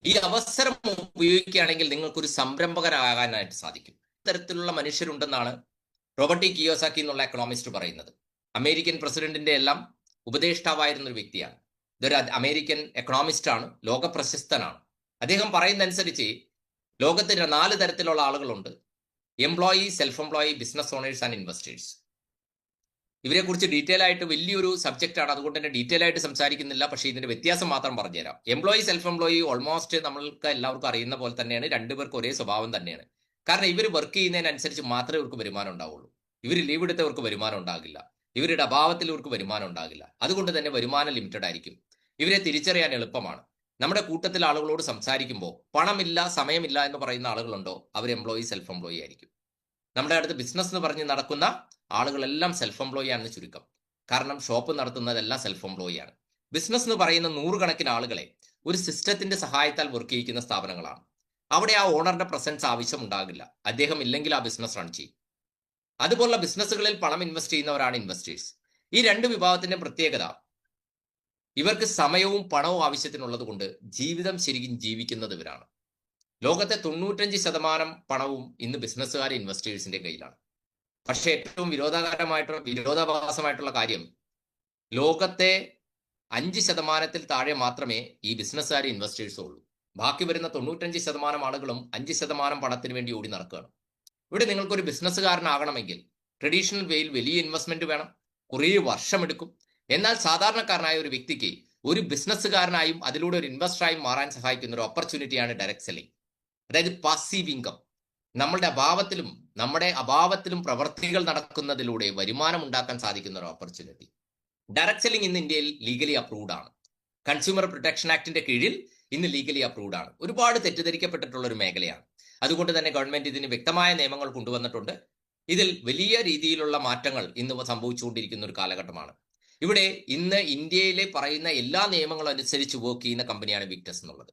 ഈ അവസരം ഉപയോഗിക്കുകയാണെങ്കിൽ നിങ്ങൾക്കൊരു സംരംഭകരാകാനായിട്ട് സാധിക്കും. ഇത്തരത്തിലുള്ള മനുഷ്യരുണ്ടെന്നാണ് റോബർട്ട് കിയോസാക്കി എന്നുള്ള എക്കണോമിസ്റ്റ് പറയുന്നത്. അമേരിക്കൻ പ്രസിഡന്റിന്റെ എല്ലാം ഉപദേഷ്ടാവായിരുന്ന ഒരു വ്യക്തിയാണ്. ഇതൊരു അമേരിക്കൻ എക്കണോമിസ്റ്റ് ആണ്, ലോക പ്രശസ്തനാണ്. അദ്ദേഹം പറയുന്നതനുസരിച്ച് ലോകത്തിന് 4 തരത്തിലുള്ള ആളുകളുണ്ട്: employee, self employee, business owners and investors. ഇവരെ കുറിച്ച് ഡീറ്റെയിൽ ആയിട്ട് വലിയൊരു സബ്ജക്റ്റ് ആണ്, അതുകൊണ്ട് തന്നെ ഡീറ്റെയിൽ ആയിട്ട് സംസാരിക്കുന്നില്ല. പക്ഷേ ഇതിന്റെ വ്യത്യാസം മാത്രം പറഞ്ഞുതരാം. എംപ്ലോയി, സെൽഫ് എംപ്ലോയി ഓൾമോസ്റ്റ് നമ്മൾക്ക് എല്ലാവർക്കും അറിയുന്ന പോലെ തന്നെയാണ്. രണ്ടുപേർക്ക് ഒരേ സ്വഭാവം തന്നെയാണ്. കാരണം ഇവർ വർക്ക് ചെയ്യുന്നതിനനുസരിച്ച് മാത്രമേ ഇവർക്ക് വരുമാനം ഉണ്ടാവുള്ളൂ. ഇവർ ലീവ് എടുത്തവർക്ക് വരുമാനം ഉണ്ടാകില്ല, ഇവരുടെ അഭാവത്തിൽ ഇവർക്ക് വരുമാനം ഉണ്ടാകില്ല. അതുകൊണ്ട് തന്നെ വരുമാനം ലിമിറ്റഡ് ആയിരിക്കും. ഇവരെ തിരിച്ചറിയാൻ എളുപ്പമാണ്. നമ്മുടെ കൂട്ടത്തിൽ ആളുകളോട് സംസാരിക്കുമ്പോൾ പണമില്ല, സമയമില്ല എന്ന് പറയുന്ന ആളുകളുണ്ടോ, അവർ എംപ്ലോയി, സെൽഫ് എംപ്ലോയി ആയിരിക്കും. നമ്മുടെ അടുത്ത് ബിസിനസ് എന്ന് പറഞ്ഞ് നടക്കുന്ന ആളുകളെല്ലാം സെൽഫ് എംപ്ലോയി ആണെന്ന് ചുരുക്കം. കാരണം ഷോപ്പ് നടത്തുന്നതെല്ലാം സെൽഫ് എംപ്ലോയി ആണ്. ബിസിനസ് എന്ന് പറയുന്ന 100 കണക്കിന് ആളുകളെ ഒരു സിസ്റ്റത്തിന്റെ സഹായത്താൽ വർക്ക് ചെയ്യിക്കുന്ന സ്ഥാപനങ്ങളാണ്. അവിടെ ആ ഓണറിന്റെ പ്രസൻസ് ആവശ്യമുണ്ടാകില്ല. അദ്ദേഹം ഇല്ലെങ്കിൽ ആ ബിസിനസ് റൺ ചെയ്യും. അതുപോലുള്ള ബിസിനസ്സുകളിൽ പണം ഇൻവെസ്റ്റ് ചെയ്യുന്നവരാണ് ഇൻവെസ്റ്റേഴ്സ്. ഈ രണ്ട് വിഭാഗത്തിന്റെ പ്രത്യേകത, ഇവർക്ക് സമയവും പണവും ആവശ്യത്തിനുള്ളത് കൊണ്ട് ജീവിതം ശരിക്കും ജീവിക്കുന്നത് ഇവരാണ്. ലോകത്തെ 95% പണവും ഇന്ന് ബിസിനസ്സുകാരെ ഇൻവെസ്റ്റേഴ്സിന്റെ കയ്യിലാണ്. പക്ഷേ ഏറ്റവും വിരോധാഭാസമായിട്ടുള്ള കാര്യം, ലോകത്തെ 5% താഴെ മാത്രമേ ഈ ബിസിനസ്സുകാരെ ഇൻവെസ്റ്റേഴ്സും ഉള്ളൂ. ബാക്കി വരുന്ന 95% ആളുകളും 5% പണത്തിന് വേണ്ടി ഓടി നടക്കുകയാണ്. ഇവിടെ നിങ്ങൾക്കൊരു ബിസിനസ്സുകാരനാകണമെങ്കിൽ ട്രഡീഷണൽ വേയിൽ വലിയ ഇൻവെസ്റ്റ്മെന്റ് വേണം, കുറേ വർഷമെടുക്കും. എന്നാൽ സാധാരണക്കാരനായ ഒരു വ്യക്തിക്ക് ഒരു ബിസിനസ്സുകാരനായും അതിലൂടെ ഒരു ഇൻവെസ്റ്ററായും മാറാൻ സഹായിക്കുന്ന ഒരു ഓപ്പർച്യൂണിറ്റിയാണ് ഡയറക്ട് സെല്ലിംഗ്. അതായത് പാസീവ് ഇൻകം. നമ്മുടെ അഭാവത്തിലും പ്രവർത്തികൾ നടക്കുന്നതിലൂടെ വരുമാനം ഉണ്ടാക്കാൻ സാധിക്കുന്ന ഒരു ഓപ്പർച്യൂണിറ്റി. ഡയറക്ട് സെല്ലിംഗ് ഇന്ന് ഇന്ത്യയിൽ ലീഗലി അപ്രൂവ്ഡ് ആണ്. കൺസ്യൂമർ പ്രൊട്ടക്ഷൻ ആക്ടിന്റെ കീഴിൽ ഇന്ന് ലീഗലി അപ്രൂവ്ഡ് ആണ്. ഒരുപാട് തെറ്റിദ്ധരിക്കപ്പെട്ടിട്ടുള്ള ഒരു മേഖലയാണ്. അതുകൊണ്ട് തന്നെ ഗവൺമെന്റ് ഇതിന് വ്യക്തമായ നിയമങ്ങൾ കൊണ്ടുവന്നിട്ടുണ്ട്. ഇതിൽ വലിയ രീതിയിലുള്ള മാറ്റങ്ങൾ ഇന്ന് സംഭവിച്ചുകൊണ്ടിരിക്കുന്ന ഒരു കാലഘട്ടമാണ്. ഇവിടെ ഇന്ന് ഇന്ത്യയിലെ പറയുന്ന എല്ലാ നിയമങ്ങളും അനുസരിച്ച് വർക്ക് ചെയ്യുന്ന കമ്പനിയാണ് വിക്ടസ് എന്നുള്ളത്.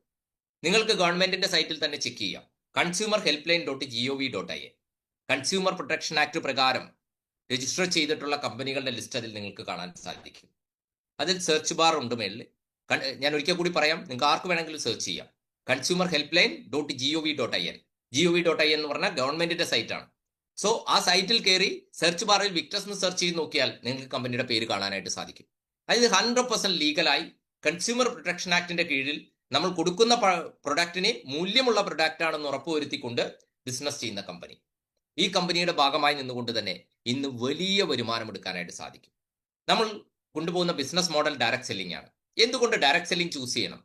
നിങ്ങൾക്ക് ഗവൺമെന്റിന്റെ സൈറ്റിൽ തന്നെ ചെക്ക് ചെയ്യാം. consumerhelpline.gov.in കൺസ്യൂമർ പ്രൊട്ടക്ഷൻ ആക്ട് പ്രകാരം രജിസ്റ്റർ ചെയ്തിട്ടുള്ള കമ്പനികളുടെ ലിസ്റ്റ് അതിൽ നിങ്ങൾക്ക് കാണാൻ സാധിക്കും. അതിൽ സെർച്ച് ബാർ ഉണ്ട് മേളിൽ. ഞാൻ ഒരിക്കൽ കൂടി പറയാം, നിങ്ങൾക്ക് ആർക്ക് വേണമെങ്കിലും സെർച്ച് ചെയ്യാം. consumerhelpline.gov.in gov.in എന്ന് പറഞ്ഞാൽ ഗവൺമെന്റിന്റെ സൈറ്റാണ്. സോ ആ സൈറ്റിൽ കയറി സെർച്ച് ബാറിൽ വിക്ടസ് എന്ന് സെർച്ച് ചെയ്ത് നോക്കിയാൽ നിങ്ങൾക്ക് കമ്പനിയുടെ പേര് കാണാനായിട്ട് സാധിക്കും. അതായത് 100% ലീഗലായി കൺസ്യൂമർ പ്രൊട്ടക്ഷൻ ആക്ടിന്റെ കീഴിൽ നമ്മൾ കൊടുക്കുന്ന പ്രൊഡക്റ്റിന് മൂല്യമുള്ള പ്രൊഡക്റ്റ് ആണെന്ന് ഉറപ്പുവരുത്തിക്കൊണ്ട് ബിസിനസ് ചെയ്യുന്ന കമ്പനി. ഈ കമ്പനിയുടെ ഭാഗമായി നിന്നുകൊണ്ട് തന്നെ ഇന്ന് വലിയ വരുമാനം എടുക്കാനായിട്ട് സാധിക്കും. നമ്മൾ കൊണ്ടുപോകുന്ന ബിസിനസ് മോഡൽ ഡയറക്ട് സെല്ലിംഗ് ആണ്. എന്തുകൊണ്ട് ഡയറക്ട് സെല്ലിംഗ് ചൂസ് ചെയ്യണം?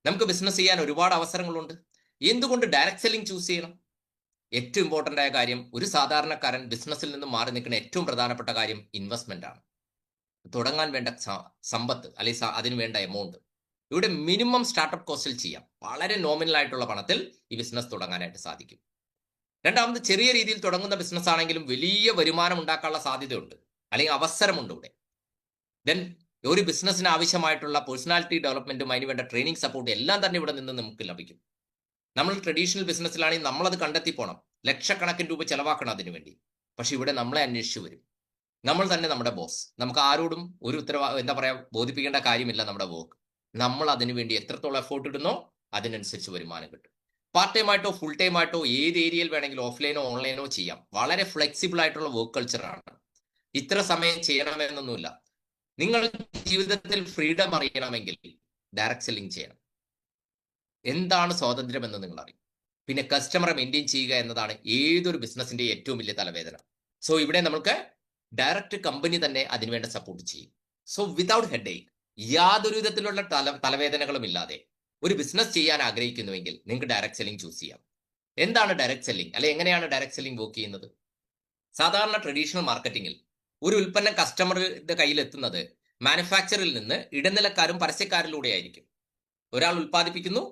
നമുക്ക് ബിസിനസ് ചെയ്യാൻ ഒരുപാട് അവസരങ്ങളുണ്ട്. എന്തുകൊണ്ട് ഡയറക്ട് സെല്ലിംഗ് ചൂസ് ചെയ്യണം? ഏറ്റവും ഇമ്പോർട്ടൻ്റ് ആയ കാര്യം, ഒരു സാധാരണക്കാരൻ ബിസിനസ്സിൽ നിന്ന് മാറി നിൽക്കുന്ന ഏറ്റവും പ്രധാനപ്പെട്ട കാര്യം ഇൻവെസ്റ്റ്മെന്റ് ആണ്. തുടങ്ങാൻ വേണ്ട സമ്പത്ത് അല്ലെങ്കിൽ അതിന് വേണ്ട എമൗണ്ട് ഇവിടെ മിനിമം സ്റ്റാർട്ടപ്പ് കോസ്റ്റിൽ ചെയ്യാം. വളരെ നോമിനൽ ആയിട്ടുള്ള പണത്തിൽ ഈ ബിസിനസ് തുടങ്ങാനായിട്ട് സാധിക്കും. രണ്ടാമത്, ചെറിയ രീതിയിൽ തുടങ്ങുന്ന ബിസിനസ് ആണെങ്കിലും വലിയ വരുമാനം ഉണ്ടാക്കാനുള്ള സാധ്യതയുണ്ട്, അല്ലെങ്കിൽ അവസരമുണ്ട് ഇവിടെ. ദെൻ ഒരു ബിസിനസ്സിന് ആവശ്യമായിട്ടുള്ള പേഴ്സണാലിറ്റി ഡെവലപ്മെന്റും അതിന് വേണ്ട ട്രെയിനിങ് സപ്പോർട്ട് എല്ലാം തന്നെ ഇവിടെ നിന്ന് നമുക്ക് ലഭിക്കും. നമ്മൾ ട്രഡീഷണൽ ബിസിനസ്സിലാണെങ്കിൽ നമ്മളത് കണ്ടെത്തി പോകണം, ലക്ഷക്കണക്കിന് രൂപ ചെലവാക്കണം അതിനു വേണ്ടി. പക്ഷെ ഇവിടെ നമ്മളെ അന്വേഷിച്ചു വരും. നമ്മൾ തന്നെ നമ്മുടെ ബോസ്. നമുക്ക് ആരോടും ഒരു ബോധിപ്പിക്കേണ്ട കാര്യമില്ല നമ്മുടെ വർക്ക്. നമ്മൾ അതിനു വേണ്ടി എത്രത്തോളം എഫോർട്ട് ഇടുന്നോ അതിനനുസരിച്ച് വരുമാനം കിട്ടും. പാർട്ട് ടൈം ആയിട്ടോ ഫുൾ ടൈം ആയിട്ടോ ഏത് ഏരിയയിൽ വേണമെങ്കിലും ഓഫ്ലൈനോ ഓൺലൈനോ ചെയ്യാം. വളരെ ഫ്ലെക്സിബിൾ ആയിട്ടുള്ള വർക്ക് കൾച്ചറാണ്. ഇത്ര സമയം ചെയ്യണമെന്നൊന്നുമില്ല. നിങ്ങൾ ജീവിതത്തിൽ ഫ്രീഡം അറിയണമെങ്കിൽ ഡയറക്ട് സെല്ലിംഗ് ചെയ്യണം. എന്താണ് സ്വാതന്ത്ര്യം എന്ന് നിങ്ങൾ അറിയും. പിന്നെ കസ്റ്റമറെ മെയിൻറ്റെയിൻ ചെയ്യുക എന്നതാണ് ഏതൊരു ബിസിനസിന്റെ ഏറ്റവും വലിയ തലവേദന. സോ ഇവിടെ നമുക്ക് ഡയറക്റ്റ് കമ്പനി തന്നെ അതിനുവേണ്ട സപ്പോർട്ട് ചെയ്യും. സോ വിതൗട്ട് ഹെഡേക്ക്, യാതൊരു വിധത്തിലുള്ള തലവേദനകളും ഇല്ലാതെ ഒരു ബിസിനസ് ചെയ്യാൻ ആഗ്രഹിക്കുന്നുവെങ്കിൽ നിങ്ങൾക്ക് ഡയറക്ട് സെല്ലിംഗ് ചൂസ് ചെയ്യാം. എന്താണ് ഡയറക്ട് സെല്ലിംഗ്, അല്ലെ എങ്ങനെയാണ് ഡയറക്ട് സെല്ലിംഗ് വർക്ക് ചെയ്യുന്നത്? സാധാരണ ട്രഡീഷണൽ മാർക്കറ്റിംഗിൽ ഒരു ഉൽപ്പന്നം കസ്റ്റമറുടെ കയ്യിൽ എത്തുന്നത് മാനുഫാക്ചറിൽ നിന്ന് ഇടനിലക്കാരും പരസ്യക്കാരിലൂടെ ആയിരിക്കും. ഒരാൾ ഉൽപ്പാദിപ്പിക്കുന്നു,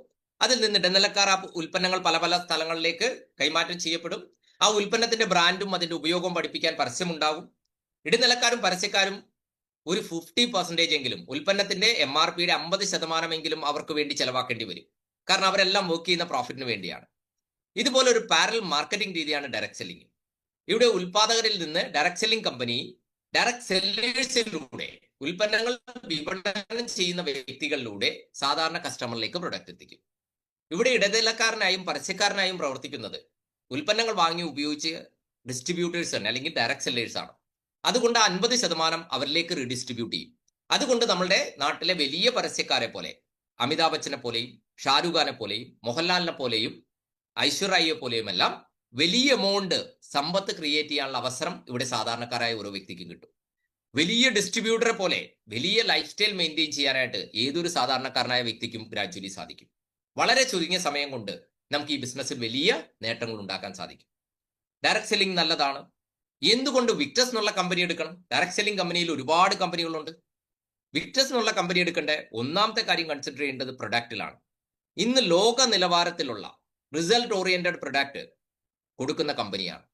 അതിൽ നിന്ന് ഇടനിലക്കാർ ആ ഉൽപ്പന്നങ്ങൾ പല പല സ്ഥലങ്ങളിലേക്ക് കൈമാറ്റം ചെയ്യപ്പെടും. ആ ഉൽപ്പന്നത്തിന്റെ ബ്രാൻഡും അതിന്റെ ഉപയോഗവും പഠിപ്പിക്കാൻ പരസ്യമുണ്ടാകും. ഇടനിലക്കാരും പരസ്യക്കാരും ഒരു 50% എങ്കിലും ഉൽപ്പന്നത്തിന്റെ MRPയുടെ 50% അവർക്ക് വേണ്ടി ചെലവാക്കേണ്ടി വരും. കാരണം അവരെല്ലാം വർക്ക് ചെയ്യുന്ന പ്രോഫിറ്റിന് വേണ്ടിയാണ്. ഇതുപോലെ ഒരു പാരലൽ മാർക്കറ്റിംഗ് രീതിയാണ് ഡയറക്ട് സെല്ലിംഗ്. ഇവിടെ ഉൽപാദകരിൽ നിന്ന് ഡയറക്ട് സെല്ലിംഗ് കമ്പനി ഡയറക്ട് സെല്ലേഴ്സിലൂടെ ഉൽപ്പന്നങ്ങൾ വിപണനം ചെയ്യുന്ന വ്യക്തികളിലൂടെ സാധാരണ കസ്റ്റമറിലേക്ക് പ്രൊഡക്റ്റ് എത്തിക്കും. ഇവിടെ ഇടനിലക്കാരനായും പരസ്യക്കാരനായും പ്രവർത്തിക്കുന്നത് ഉൽപ്പന്നങ്ങൾ വാങ്ങി ഉപയോഗിച്ച് ഡിസ്ട്രിബ്യൂട്ടേഴ്സ് ആണ്, അല്ലെങ്കിൽ ഡയറക്ട് സെല്ലേഴ്സ് ആണ്. അതുകൊണ്ട് 50% അവരിലേക്ക് റീഡിസ്ട്രിബ്യൂട്ട് ചെയ്യും. അതുകൊണ്ട് നമ്മുടെ നാട്ടിലെ വലിയ പരസ്യക്കാരെ പോലെ അമിതാഭ് ബച്ചനെ പോലെയും ഷാരൂഖ് ഖാനെ പോലെയും മോഹൻലാലിനെ പോലെയും ഐശ്വര്യയെ പോലെയും എല്ലാം വലിയ എമൗണ്ട് സമ്പത്ത് ക്രിയേറ്റ് ചെയ്യാനുള്ള അവസരം ഇവിടെ സാധാരണക്കാരായ ഓരോ വ്യക്തിക്കും കിട്ടും. വലിയ ഡിസ്ട്രിബ്യൂട്ടറെ പോലെ വലിയ ലൈഫ് സ്റ്റൈൽ മെയിൻറ്റെയിൻ ചെയ്യാനായിട്ട് ഏതൊരു സാധാരണക്കാരനായ വ്യക്തിക്കും ഗ്രാജുവലി സാധിക്കും. വളരെ ചുരുങ്ങിയ സമയം കൊണ്ട് നമുക്ക് ഈ ബിസിനസ്സിൽ വലിയ നേട്ടങ്ങൾ ഉണ്ടാക്കാൻ സാധിക്കും. ഡയറക്ട് സെല്ലിംഗ് നല്ലതാണ്. എന്തുകൊണ്ട് വിക്ടസ് എന്നുള്ള കമ്പനി എടുക്കണം? ഡയറക്ട് സെല്ലിംഗ് കമ്പനിയിൽ ഒരുപാട് കമ്പനികളുണ്ട്. വിക്ടസ് എന്നുള്ള കമ്പനി എടുക്കേണ്ട ഒന്നാമത്തെ കാര്യം കൺസിഡർ ചെയ്യേണ്ടത് പ്രൊഡക്റ്റിലാണ്. ഇന്ന് ലോക നിലവാരത്തിലുള്ള റിസൾട്ട് ഓറിയന്റഡ് പ്രൊഡക്റ്റ് കൊടുക്കുന്ന കമ്പനിയാണ്.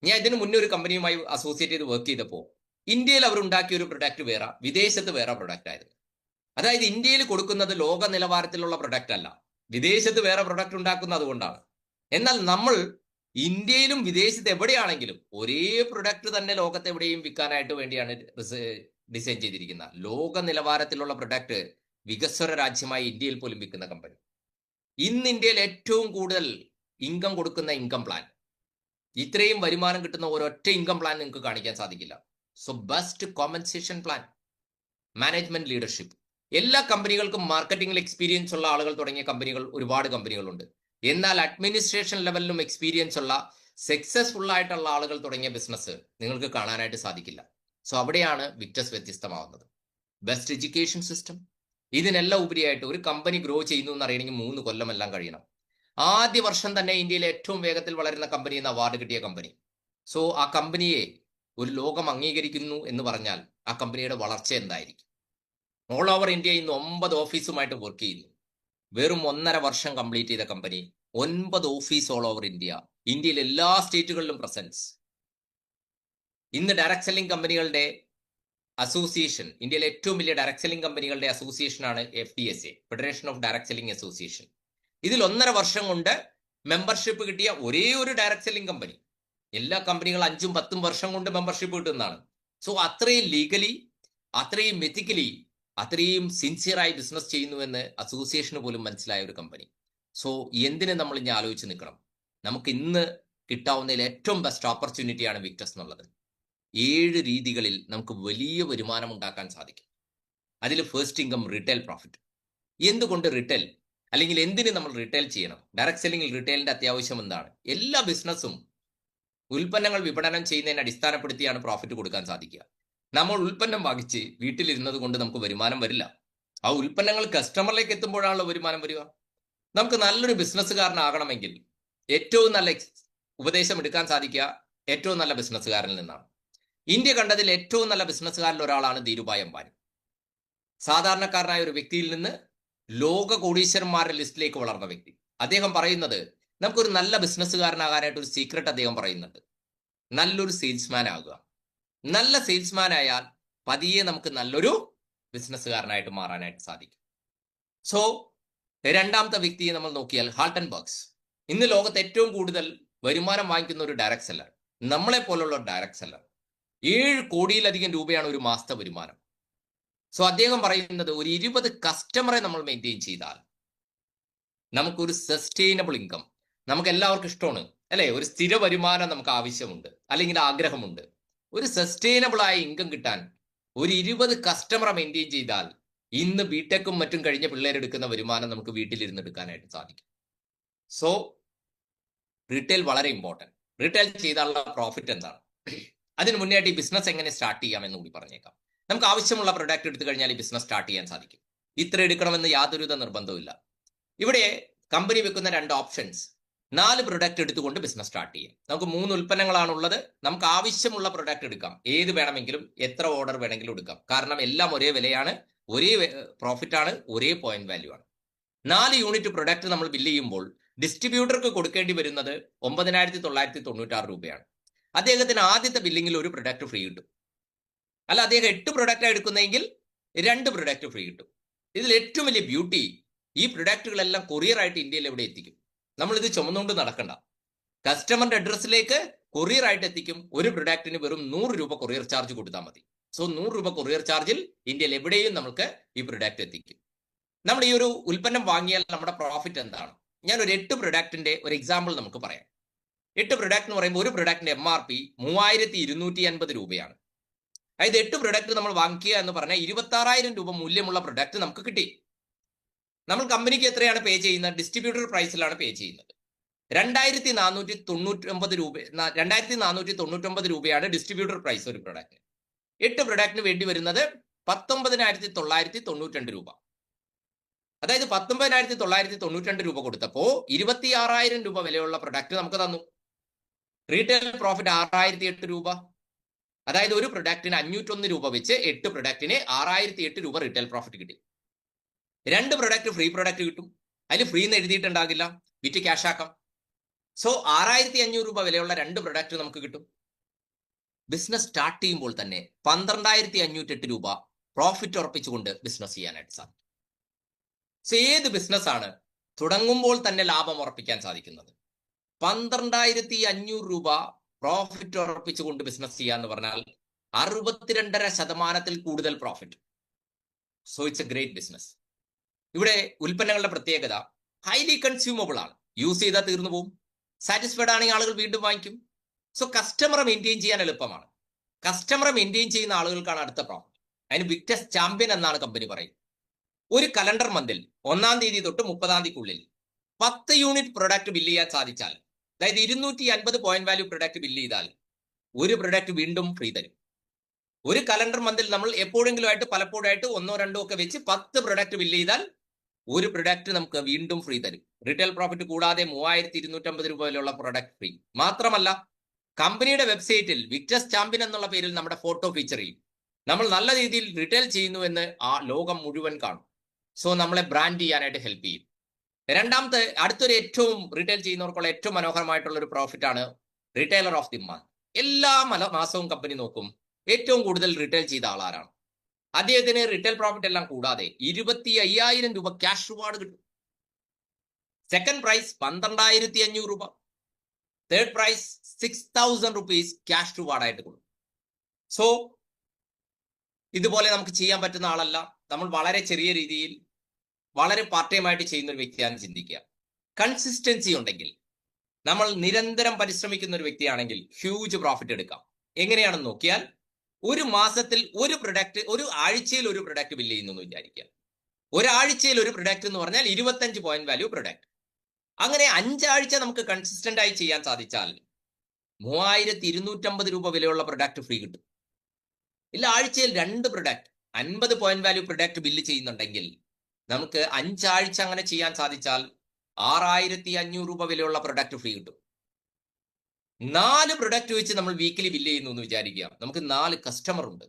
ഞാൻ ഇതിനു മുന്നേ ഒരു കമ്പനിയുമായി അസോസിയേറ്റ് ചെയ്ത് വർക്ക് ചെയ്തപ്പോൾ ഇന്ത്യയിൽ അവർ ഉണ്ടാക്കിയ ഒരു പ്രൊഡക്റ്റ് വേറെ, വിദേശത്ത് വേറെ പ്രൊഡക്റ്റ് ആയിരുന്നു. അതായത് ഇന്ത്യയിൽ കൊടുക്കുന്നത് ലോക നിലവാരത്തിലുള്ള പ്രൊഡക്റ്റ് അല്ല, വിദേശത്ത് വേറെ പ്രൊഡക്റ്റ് ഉണ്ടാക്കുന്നത് അതുകൊണ്ടാണ്. എന്നാൽ നമ്മൾ ഇന്ത്യയിലും വിദേശത്ത് എവിടെയാണെങ്കിലും ഒരേ പ്രൊഡക്റ്റ് തന്നെ ലോകത്ത് എവിടെയും വിൽക്കാനായിട്ട് വേണ്ടിയാണ് ഡിസൈൻ ചെയ്തിരിക്കുന്നത്. ലോക നിലവാരത്തിലുള്ള പ്രൊഡക്റ്റ് വികസ്വര രാജ്യമായി ഇന്ത്യയിൽ പോലും വിൽക്കുന്ന കമ്പനി. ഇന്ന് ഇന്ത്യയിൽ ഏറ്റവും കൂടുതൽ ഇൻകം കൊടുക്കുന്ന ഇൻകം പ്ലാൻ, ഇത്രയും വരുമാനം കിട്ടുന്ന ഒരൊറ്റ ഇൻകം പ്ലാൻ നിങ്ങൾക്ക് കാണിക്കാൻ സാധിക്കില്ല. So best compensation plan, management leadership. എല്ലാ കമ്പനികൾക്കും മാർക്കറ്റിംഗിൽ എക്സ്പീരിയൻസ് ഉള്ള ആളുകൾ തുടങ്ങിയ കമ്പനികൾ, ഒരുപാട് കമ്പനികളുണ്ട്. എന്നാൽ അഡ്മിനിസ്ട്രേഷൻ ലെവലിലും എക്സ്പീരിയൻസ് ഉള്ള സക്സസ്ഫുൾ ആയിട്ടുള്ള ആളുകൾ തുടങ്ങിയ ബിസിനസ് നിങ്ങൾക്ക് കാണാനായിട്ട് സാധിക്കില്ല. സോ അവിടെയാണ് വിക്ടസ് വ്യത്യസ്തമാവുന്നത്. ബെസ്റ്റ് എഡ്യൂക്കേഷൻ സിസ്റ്റം, ഇതിനെല്ലാം ഉപരിയായിട്ട് ഒരു കമ്പനി ഗ്രോ ചെയ്യുന്നു എന്ന് അറിയണമെങ്കിൽ 3 കൊല്ലമെല്ലാം കഴിയണം. ആദ്യ വർഷം തന്നെ ഇന്ത്യയിലെ ഏറ്റവും വേഗത്തിൽ വളരുന്ന കമ്പനി എന്ന അവാർഡ് കിട്ടിയ കമ്പനി. സോ ആ കമ്പനിയെ ഒരു ലോകം അംഗീകരിക്കുന്നു എന്ന് പറഞ്ഞാൽ ആ കമ്പനിയുടെ വളർച്ച എന്തായിരിക്കും? ഓൾ ഓവർ ഇന്ത്യ ഇന്ന് 9 ഓഫീസുമായിട്ട് വർക്ക് ചെയ്യുന്നു. വെറും 1.5 വർഷം കംപ്ലീറ്റ് ചെയ്ത company 9 office all over India, ഇന്ത്യയിലെ എല്ലാ സ്റ്റേറ്റുകളിലും പ്രസൻസ്. ഇന്ന് ഡയറക്ട് സെല്ലിംഗ് കമ്പനികളുടെ അസോസിയേഷൻ, ഇന്ത്യയിലെ ഏറ്റവും വലിയ ഡയറക്ട് സെല്ലിംഗ് കമ്പനികളുടെ അസോസിയേഷനാണ് FDSA, federation of direct selling association. ഇതിൽ 1.5 വർഷം കൊണ്ട് മെമ്പർഷിപ്പ് കിട്ടിയ ഒരേ ഒരു ഡയറക്ട് സെല്ലിംഗ് കമ്പനി. എല്ലാ കമ്പനികളും 5ഉം 10ഉം വർഷം കൊണ്ട് മെമ്പർഷിപ്പ് കിട്ടുന്നതാണ്. സോ അത്രയും ലീഗലി, അത്രയും എത്തിക്കലി, അത്രയും സിൻസിയറായി ബിസിനസ് ചെയ്യുന്നുവെന്ന് അസോസിയേഷന് പോലും മനസ്സിലായ ഒരു കമ്പനി. സോ എന്തിന് നമ്മൾ ഇനി ആലോചിച്ച് നിൽക്കണം? നമുക്ക് ഇന്ന് കിട്ടാവുന്നതിൽ ഏറ്റവും ബെസ്റ്റ് ഓപ്പർച്യൂണിറ്റിയാണ് വിക്ടസ് എന്നുള്ളത്. 7 രീതികളിൽ നമുക്ക് വലിയ വരുമാനം ഉണ്ടാക്കാൻ സാധിക്കും. അതിൽ ഫസ്റ്റ് ഇൻകം, റീറ്റെയിൽ പ്രോഫിറ്റ്. എന്തുകൊണ്ട് റീറ്റെയിൽ, അല്ലെങ്കിൽ എന്തിന് നമ്മൾ റീറ്റെയിൽ ചെയ്യണം? ഡയറക്ട് സെല്ലിംഗിൽ റീറ്റെയിലിന്റെ അത്യാവശ്യം എന്താണ്? എല്ലാ ബിസിനസ്സും ഉൽപ്പന്നങ്ങൾ വിപണനം ചെയ്യുന്നതിനെ അടിസ്ഥാനപ്പെടുത്തിയാണ് പ്രോഫിറ്റ് കൊടുക്കാൻ സാധിക്കുക. നമ്മൾ ഉൽപ്പന്നം വാങ്ങിച്ച് വീട്ടിലിരുന്നത് കൊണ്ട് നമുക്ക് വരുമാനം വരില്ല. ആ ഉൽപ്പന്നങ്ങൾ കസ്റ്റമറിലേക്ക് എത്തുമ്പോഴാണല്ലോ വരുമാനം വരിക. നമുക്ക് നല്ലൊരു ബിസിനസ്സുകാരനാകണമെങ്കിൽ ഏറ്റവും നല്ല ഉപദേശം എടുക്കാൻ സാധിക്കുക ഏറ്റവും നല്ല ബിസിനസ്സുകാരനിൽ നിന്നാണ്. ഇന്ത്യ കണ്ടതിൽ ഏറ്റവും നല്ല ബിസിനസ്സുകാരിൽ ഒരാളാണ് ധീരുഭായ് അംബാനി. സാധാരണക്കാരനായ ഒരു വ്യക്തിയിൽ നിന്ന് ലോക കോടീശ്വരന്മാരുടെ ലിസ്റ്റിലേക്ക് വളർന്ന വ്യക്തി. അദ്ദേഹം പറയുന്നത്, നമുക്കൊരു നല്ല ബിസിനസ്സുകാരനാകാനായിട്ട് ഒരു സീക്രട്ട് അദ്ദേഹം പറയുന്നുണ്ട്. നല്ലൊരു സെയിൽസ്മാൻ ആകുക. നല്ല സെയിൽസ്മാൻ ആയാൽ പതിയെ നമുക്ക് നല്ലൊരു ബിസിനസ്സുകാരനായിട്ട് മാറാനായിട്ട് സാധിക്കും. സോ രണ്ടാമത്തെ വ്യക്തിയെ നമ്മൾ നോക്കിയാൽ ഹാൾട്ടൺ ബർഗ്സ്. ഇന്ന് ലോകത്ത് ഏറ്റവും കൂടുതൽ വരുമാനം വാങ്ങിക്കുന്ന ഒരു ഡയറക്ട് സെല്ലർ, നമ്മളെ പോലുള്ള ഡയറക്ട് സെല്ലർ. 7 കോടിയിലധികം രൂപയാണ് ഒരു മാസത്തെ വരുമാനം. സോ അദ്ദേഹം പറയുന്നത്, ഒരു 20 കസ്റ്റമറെ നമ്മൾ മെയിൻറ്റെയിൻ ചെയ്താൽ നമുക്കൊരു സസ്റ്റൈനബിൾ ഇൻകം, നമുക്ക് എല്ലാവർക്കും ഇഷ്ടമാണ് അല്ലെ, ഒരു സ്ഥിര വരുമാനം നമുക്ക് ആവശ്യമുണ്ട് അല്ലെങ്കിൽ ആഗ്രഹമുണ്ട്. ഒരു സസ്റ്റൈനബിൾ ആയ ഇൻകം കിട്ടാൻ ഒരു 20 കസ്റ്റമറെ മെയിൻറ്റെയിൻ ചെയ്താൽ ഇന്ന് ബിടെക്കും മറ്റും കഴിഞ്ഞ പിള്ളേരെടുക്കുന്ന വരുമാനം നമുക്ക് വീട്ടിലിരുന്ന് എടുക്കാനായിട്ട് സാധിക്കും. സോ റീറ്റെയിൽ വളരെ ഇമ്പോർട്ടൻറ്റ്. റീറ്റെയിൽ ചെയ്താലുള്ള പ്രോഫിറ്റ് എന്താണ്? അതിന് മുന്നേയായിട്ട് ഈ ബിസിനസ് എങ്ങനെ സ്റ്റാർട്ട് ചെയ്യാമെന്ന് കൂടി പറഞ്ഞേക്കാം. നമുക്ക് ആവശ്യമുള്ള പ്രൊഡക്റ്റ് എടുത്തു കഴിഞ്ഞാൽ ഈ ബിസിനസ് സ്റ്റാർട്ട് ചെയ്യാൻ സാധിക്കും. ഇത്ര എടുക്കണമെന്ന് യാതൊരുവിധ നിർബന്ധവുമില്ല. ഇവിടെ കമ്പനി വെക്കുന്ന 2 ഓപ്ഷൻസ്. 4 പ്രൊഡക്റ്റ് എടുത്തുകൊണ്ട് ബിസിനസ് സ്റ്റാർട്ട് ചെയ്യാം. നമുക്ക് 3 ഉൽപ്പന്നങ്ങളാണുള്ളത്. നമുക്ക് ആവശ്യമുള്ള പ്രൊഡക്റ്റ് എടുക്കാം. ഏത് വേണമെങ്കിലും, എത്ര ഓർഡർ വേണമെങ്കിലും എടുക്കാം. കാരണം എല്ലാം ഒരേ വിലയാണ്, ഒരേ പ്രോഫിറ്റ് ആണ്, ഒരേ പോയിന്റ് വാല്യൂ ആണ്. 4 യൂണിറ്റ് പ്രൊഡക്റ്റ് നമ്മൾ ബില്ല് ചെയ്യുമ്പോൾ ഡിസ്ട്രിബ്യൂട്ടർക്ക് കൊടുക്കേണ്ടി വരുന്നത് 9,996 രൂപയാണ്. അദ്ദേഹത്തിന് ആദ്യത്തെ ബില്ലിങ്ങിൽ ഒരു പ്രൊഡക്റ്റ് ഫ്രീ കിട്ടും. അല്ല, അദ്ദേഹം 8 പ്രൊഡക്റ്റ് എടുക്കുന്നെങ്കിൽ 2 പ്രൊഡക്റ്റ് ഫ്രീ കിട്ടും. ഇതിൽ ഏറ്റവും വലിയ ബ്യൂട്ടി, ഈ പ്രൊഡക്റ്റുകളെല്ലാം കൊറിയർ ആയിട്ട് ഇന്ത്യയിൽ എവിടെ എത്തിക്കും. നമ്മളിത് ചുമന്നുകൊണ്ട് നടക്കണ്ട. കസ്റ്റമറിന്റെ അഡ്രസ്സിലേക്ക് കൊറിയർ ആയിട്ട് എത്തിക്കും. ഒരു പ്രൊഡക്റ്റിന് വെറും 100 രൂപ കൊറിയർ ചാർജ് കൊടുത്താൽ മതി. സോ 100 രൂപ കൊറിയർ ചാർജിൽ ഇന്ത്യയിൽ എവിടെയും നമുക്ക് ഈ പ്രൊഡക്റ്റ് എത്തിക്കും. നമ്മൾ ഈ ഒരു ഉൽപ്പന്നം വാങ്ങിയാൽ നമ്മുടെ പ്രോഫിറ്റ് എന്താണ്? ഞാൻ ഒരു 8 പ്രൊഡക്റ്റിന്റെ ഒരു എക്സാമ്പിൾ നമുക്ക് പറയാം. 8 പ്രൊഡക്റ്റ് എന്ന് പറയുമ്പോൾ ഒരു പ്രൊഡക്റ്റിന്റെ MRP 3250 രൂപയാണ്. അതായത് 8 പ്രൊഡക്റ്റ് നമ്മൾ വാങ്ങിക്കുക എന്ന് പറഞ്ഞാൽ 26,000 രൂപ മൂല്യമുള്ള പ്രൊഡക്റ്റ് നമുക്ക് കിട്ടി. നമ്മൾ കമ്പനിക്ക് എത്രയാണ് പേ ചെയ്യുന്നത്? ഡിസ്ട്രിബ്യൂട്ടർ പ്രൈസിലാണ് പേ ചെയ്യുന്നത്. 2,499 രൂപയാണ് ഡിസ്ട്രിബ്യൂട്ടർ പ്രൈസ് ഒരു പ്രൊഡക്റ്റിന്. 8 പ്രൊഡക്റ്റിന് വേണ്ടി വരുന്നത് 19,992 രൂപ. അതായത് 19,992 രൂപ കൊടുത്തപ്പോൾ 26,000 രൂപ വിലയുള്ള പ്രൊഡക്റ്റ് നമുക്ക് തന്നു. റീറ്റെയിൽ പ്രോഫിറ്റ് 6,008 രൂപ. അതായത് ഒരു പ്രൊഡക്റ്റിന് 501 രൂപ വെച്ച് 8 പ്രൊഡക്റ്റിന് 6,008 രൂപ റീറ്റെയിൽ പ്രോഫിറ്റ് കിട്ടി. 2 പ്രൊഡക്റ്റ് ഫ്രീ പ്രൊഡക്റ്റ് കിട്ടും. അതിൽ ഫ്രീ എന്ന് എഴുതിയിട്ടുണ്ടാകില്ല, വിറ്റ് ക്യാഷ് ആക്കാം. സോ 6,500 രൂപ വിലയുള്ള 2 പ്രൊഡക്റ്റ് നമുക്ക് കിട്ടും. ബിസിനസ് സ്റ്റാർട്ട് ചെയ്യുമ്പോൾ തന്നെ 12,508 രൂപ പ്രോഫിറ്റ് ഉറപ്പിച്ചുകൊണ്ട് ബിസിനസ് ചെയ്യാനായിട്ട് സാധിക്കും. സോ ഏത് ബിസിനസ്സാണ് തുടങ്ങുമ്പോൾ തന്നെ ലാഭം ഉറപ്പിക്കാൻ സാധിക്കുന്നത്? 12,500 രൂപ പ്രോഫിറ്റ് ഉറപ്പിച്ചുകൊണ്ട് ബിസിനസ് ചെയ്യാന്ന് പറഞ്ഞാൽ 62.5% കൂടുതൽ profit. So it's A great business. ഇവിടെ ഉൽപ്പന്നങ്ങളുടെ പ്രത്യേകത ഹൈലി കൺസ്യൂമബിൾ ആണ്. യൂസ് ചെയ്താൽ തീർന്നു പോകും. സാറ്റിസ്ഫൈഡ് ആണെങ്കിൽ ആളുകൾ വീണ്ടും വാങ്ങിക്കും. സോ കസ്റ്റമറെ മെയിൻറ്റെയിൻ ചെയ്യാൻ എളുപ്പമാണ്. കസ്റ്റമറെ മെയിൻറ്റെയിൻ ചെയ്യുന്ന ആളുകൾക്കാണ് അടുത്ത പ്രോഫിറ്റ്. അതിന് വിക്ടസ് ചാമ്പ്യൻ എന്നാണ് കമ്പനി പറയുന്നത്. ഒരു കലണ്ടർ മന്തിൽ 1-ാം തീയതി തൊട്ട് 30-ാം തീയതിക്കുള്ളിൽ 10 യൂണിറ്റ് പ്രൊഡക്റ്റ് ബില്ല് ചെയ്യാൻ സാധിച്ചാൽ, അതായത് 250 പോയിന്റ് വാല്യൂ പ്രൊഡക്റ്റ് ബില്ല് ചെയ്താൽ ഒരു പ്രൊഡക്റ്റ് വീണ്ടും ഫ്രീ തരും. ഒരു കലണ്ടർ മന്തിൽ നമ്മൾ എപ്പോഴെങ്കിലും ആയിട്ട് പലപ്പോഴായിട്ട് 1-2 ഒക്കെ വെച്ച് 10 പ്രൊഡക്റ്റ് ബില്ല് ചെയ്താൽ ഒരു പ്രൊഡക്റ്റ് നമുക്ക് വീണ്ടും ഫ്രീ തരും. റിറ്റെയിൽ പ്രോഫിറ്റ് കൂടാതെ 3,250 രൂപയിലുള്ള പ്രൊഡക്റ്റ് ഫ്രീ. മാത്രമല്ല, കമ്പനിയുടെ വെബ്സൈറ്റിൽ വിക്ടസ് ചാമ്പ്യൻ എന്നുള്ള പേരിൽ നമ്മുടെ ഫോട്ടോ ഫീച്ചർ ചെയ്യും. നമ്മൾ നല്ല രീതിയിൽ റിറ്റെയിൽ ചെയ്യുന്നു എന്ന് ആ ലോകം മുഴുവൻ കാണും. സോ നമ്മളെ ബ്രാൻഡ് ചെയ്യാനായിട്ട് ഹെൽപ്പ് ചെയ്യും. രണ്ടാമത്തെ അടുത്തൊരു ഏറ്റവും റിറ്റെയിൽ ചെയ്യുന്നവർക്കുള്ള ഏറ്റവും മനോഹരമായിട്ടുള്ള ഒരു പ്രോഫിറ്റ് ആണ് റിറ്റെയിലർ ഓഫ് ദി മന്ത്. എല്ലാ മാസവും കമ്പനി നോക്കും ഏറ്റവും കൂടുതൽ റിറ്റെയിൽ ചെയ്ത ആളാരാണ്. അദ്ദേഹത്തിന് റിറ്റെയിൽ പ്രോഫിറ്റ് എല്ലാം കൂടാതെ 25,000 രൂപ ക്യാഷ് റിവാർഡ് കിട്ടും. സെക്കൻഡ് പ്രൈസ് 12,500 രൂപ. തേർഡ് പ്രൈസ് 6,000 റുപ്പീസ് ക്യാഷ് റിവാർഡായിട്ട് കൊടുക്കും. സോ ഇതുപോലെ നമുക്ക് ചെയ്യാൻ പറ്റുന്ന ആളല്ല. നമ്മൾ വളരെ ചെറിയ രീതിയിൽ വളരെ പാർട്ട് ടൈം ആയിട്ട് ചെയ്യുന്ന ഒരു വ്യക്തിയാണ് ചിന്തിക്കുക. കൺസിസ്റ്റൻസി ഉണ്ടെങ്കിൽ, നമ്മൾ നിരന്തരം പരിശ്രമിക്കുന്ന ഒരു വ്യക്തിയാണെങ്കിൽ ഹ്യൂജ് പ്രോഫിറ്റ് എടുക്കാം. എങ്ങനെയാണെന്ന് നോക്കിയാൽ, ഒരു മാസത്തിൽ ഒരു പ്രൊഡക്റ്റ്, ഒരു ആഴ്ചയിൽ ഒരു പ്രൊഡക്റ്റ് ബില്ല് ചെയ്യുന്നു എന്ന് വിചാരിക്കുക. ഒരാഴ്ചയിൽ ഒരു പ്രൊഡക്റ്റ് എന്ന് പറഞ്ഞാൽ 25 പോയിന്റ് വാല്യൂ പ്രൊഡക്റ്റ്. അങ്ങനെ 5 ആഴ്ച നമുക്ക് കൺസിസ്റ്റന്റ് ആയി ചെയ്യാൻ സാധിച്ചാൽ 3,250 രൂപ വിലയുള്ള പ്രൊഡക്റ്റ് ഫ്രീ കിട്ടും. ഇല്ല, ആഴ്ചയിൽ 2 product 50 point value product bill ചെയ്യുന്നുണ്ടെങ്കിൽ നമുക്ക് 5 ആഴ്ച അങ്ങനെ ചെയ്യാൻ സാധിച്ചാൽ 6,500 രൂപ വിലയുള്ള പ്രൊഡക്റ്റ് ഫ്രീ കിട്ടും. 4 പ്രൊഡക്റ്റ് വെച്ച് നമ്മൾ വീക്കിലി ബില്ല് ചെയ്യുന്നു എന്ന് വിചാരിക്കുക. നമുക്ക് 4 കസ്റ്റമർ ഉണ്ട്,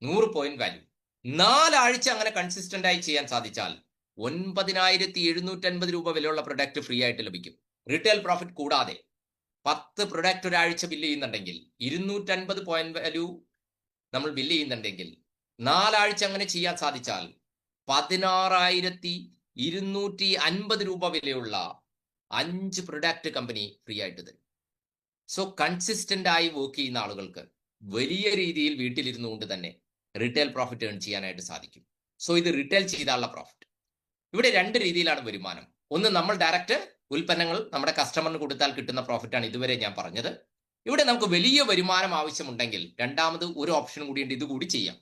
100 പോയിന്റ് വാല്യൂ. 4 ആഴ്ച അങ്ങനെ കൺസിസ്റ്റന്റ് ആയി ചെയ്യാൻ സാധിച്ചാൽ 9,750 രൂപ വിലയുള്ള പ്രൊഡക്റ്റ് ഫ്രീ ആയിട്ട് ലഭിക്കും. റിറ്റെയിൽ പ്രോഫിറ്റ് കൂടാതെ 10 പ്രൊഡക്റ്റ് ഒരാഴ്ച ബില്ല് ചെയ്യുന്നുണ്ടെങ്കിൽ 250 പോയിന്റ് വാല്യൂ നമ്മൾ ബില്ല് ചെയ്യുന്നുണ്ടെങ്കിൽ 4 ആഴ്ച അങ്ങനെ ചെയ്യാൻ സാധിച്ചാൽ 16,250 രൂപ വിലയുള്ള 5 പ്രൊഡക്റ്റ് കമ്പനി ഫ്രീ ആയിട്ട് തരും. സോ കൺസിസ്റ്റന്റ് ആയി വർക്ക് ചെയ്യുന്ന ആളുകൾക്ക് വലിയ രീതിയിൽ വീട്ടിലിരുന്നു കൊണ്ട് തന്നെ റിറ്റെയിൽ പ്രോഫിറ്റ് ഏൺ ചെയ്യാനായിട്ട് സാധിക്കും. സോ ഇത് റിറ്റെയിൽ ചെയ്താലുള്ള പ്രോഫിറ്റ്. ഇവിടെ 2 രീതിയിലാണ് വരുമാനം. ഒന്ന്, നമ്മൾ ഡയറക്റ്റ് ഉൽപ്പന്നങ്ങൾ നമ്മുടെ കസ്റ്റമറിന് കൊടുത്താൽ കിട്ടുന്ന പ്രോഫിറ്റാണ് ഇതുവരെ ഞാൻ പറഞ്ഞത്. ഇവിടെ നമുക്ക് വലിയ വരുമാനം ആവശ്യമുണ്ടെങ്കിൽ രണ്ടാമത് ഒരു ഓപ്ഷൻ കൂടിയുണ്ട്, ഇതുകൂടി ചെയ്യാം.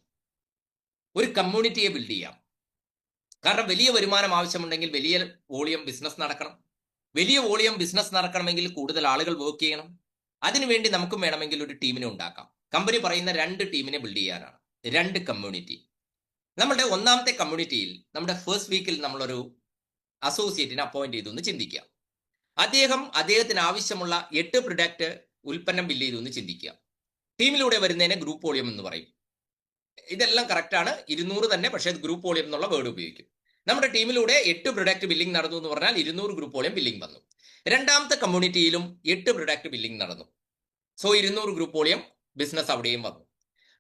ഒരു കമ്മ്യൂണിറ്റിയെ ബിൽഡ് ചെയ്യാം. കാരണം വലിയ വരുമാനം ആവശ്യമുണ്ടെങ്കിൽ വലിയ വോളിയം ബിസിനസ് നടക്കണം. വലിയ വോളിയം ബിസിനസ് നടക്കണമെങ്കിൽ കൂടുതൽ ആളുകൾ വർക്ക് ചെയ്യണം. അതിനുവേണ്ടി നമുക്കും വേണമെങ്കിൽ ഒരു ടീമിനെ ഉണ്ടാക്കാം. കമ്പനി പറയുന്ന 2 ടീമിനെ ബിൽഡ് ചെയ്യാനാണ്, 2 കമ്മ്യൂണിറ്റി. നമ്മുടെ 1ാമത്തെ കമ്മ്യൂണിറ്റിയിൽ നമ്മുടെ ഫസ്റ്റ് വീക്കിൽ നമ്മളൊരു അസോസിയേറ്റിനെ അപ്പോയിന്റ് ചെയ്തു എന്ന് ചിന്തിക്കുക. അദ്ദേഹത്തിന് ആവശ്യമുള്ള 8 പ്രൊഡക്റ്റ് ഉൽപ്പന്നം ബില്ല് ചെയ്തു എന്ന് ചിന്തിക്കുക. ടീമിലൂടെ വരുന്നതിനെ ഗ്രൂപ്പ് വോളിയം എന്ന് പറയും. ഇതെല്ലാം കറക്റ്റാണ്, 200 തന്നെ, പക്ഷേ ഗ്രൂപ്പ് വോളിയം എന്നുള്ള വേർഡ് ഉപയോഗിക്കും. നമ്മുടെ ടീമിലൂടെ 8 പ്രൊഡക്റ്റ് ബില്ലിംഗ് നടന്നു എന്ന് പറഞ്ഞാൽ 200 ഗ്രൂപ്പ് വോളിയം ബില്ലിംഗ് വന്നു. രണ്ടാമത്തെ കമ്മ്യൂണിറ്റിയിലും 8 പ്രൊഡക്റ്റ് ബില്ലിംഗ് നടന്നു. സോ 200 ഗ്രൂപ്പ് വോളിയം ബിസിനസ് അവിടെയും വന്നു.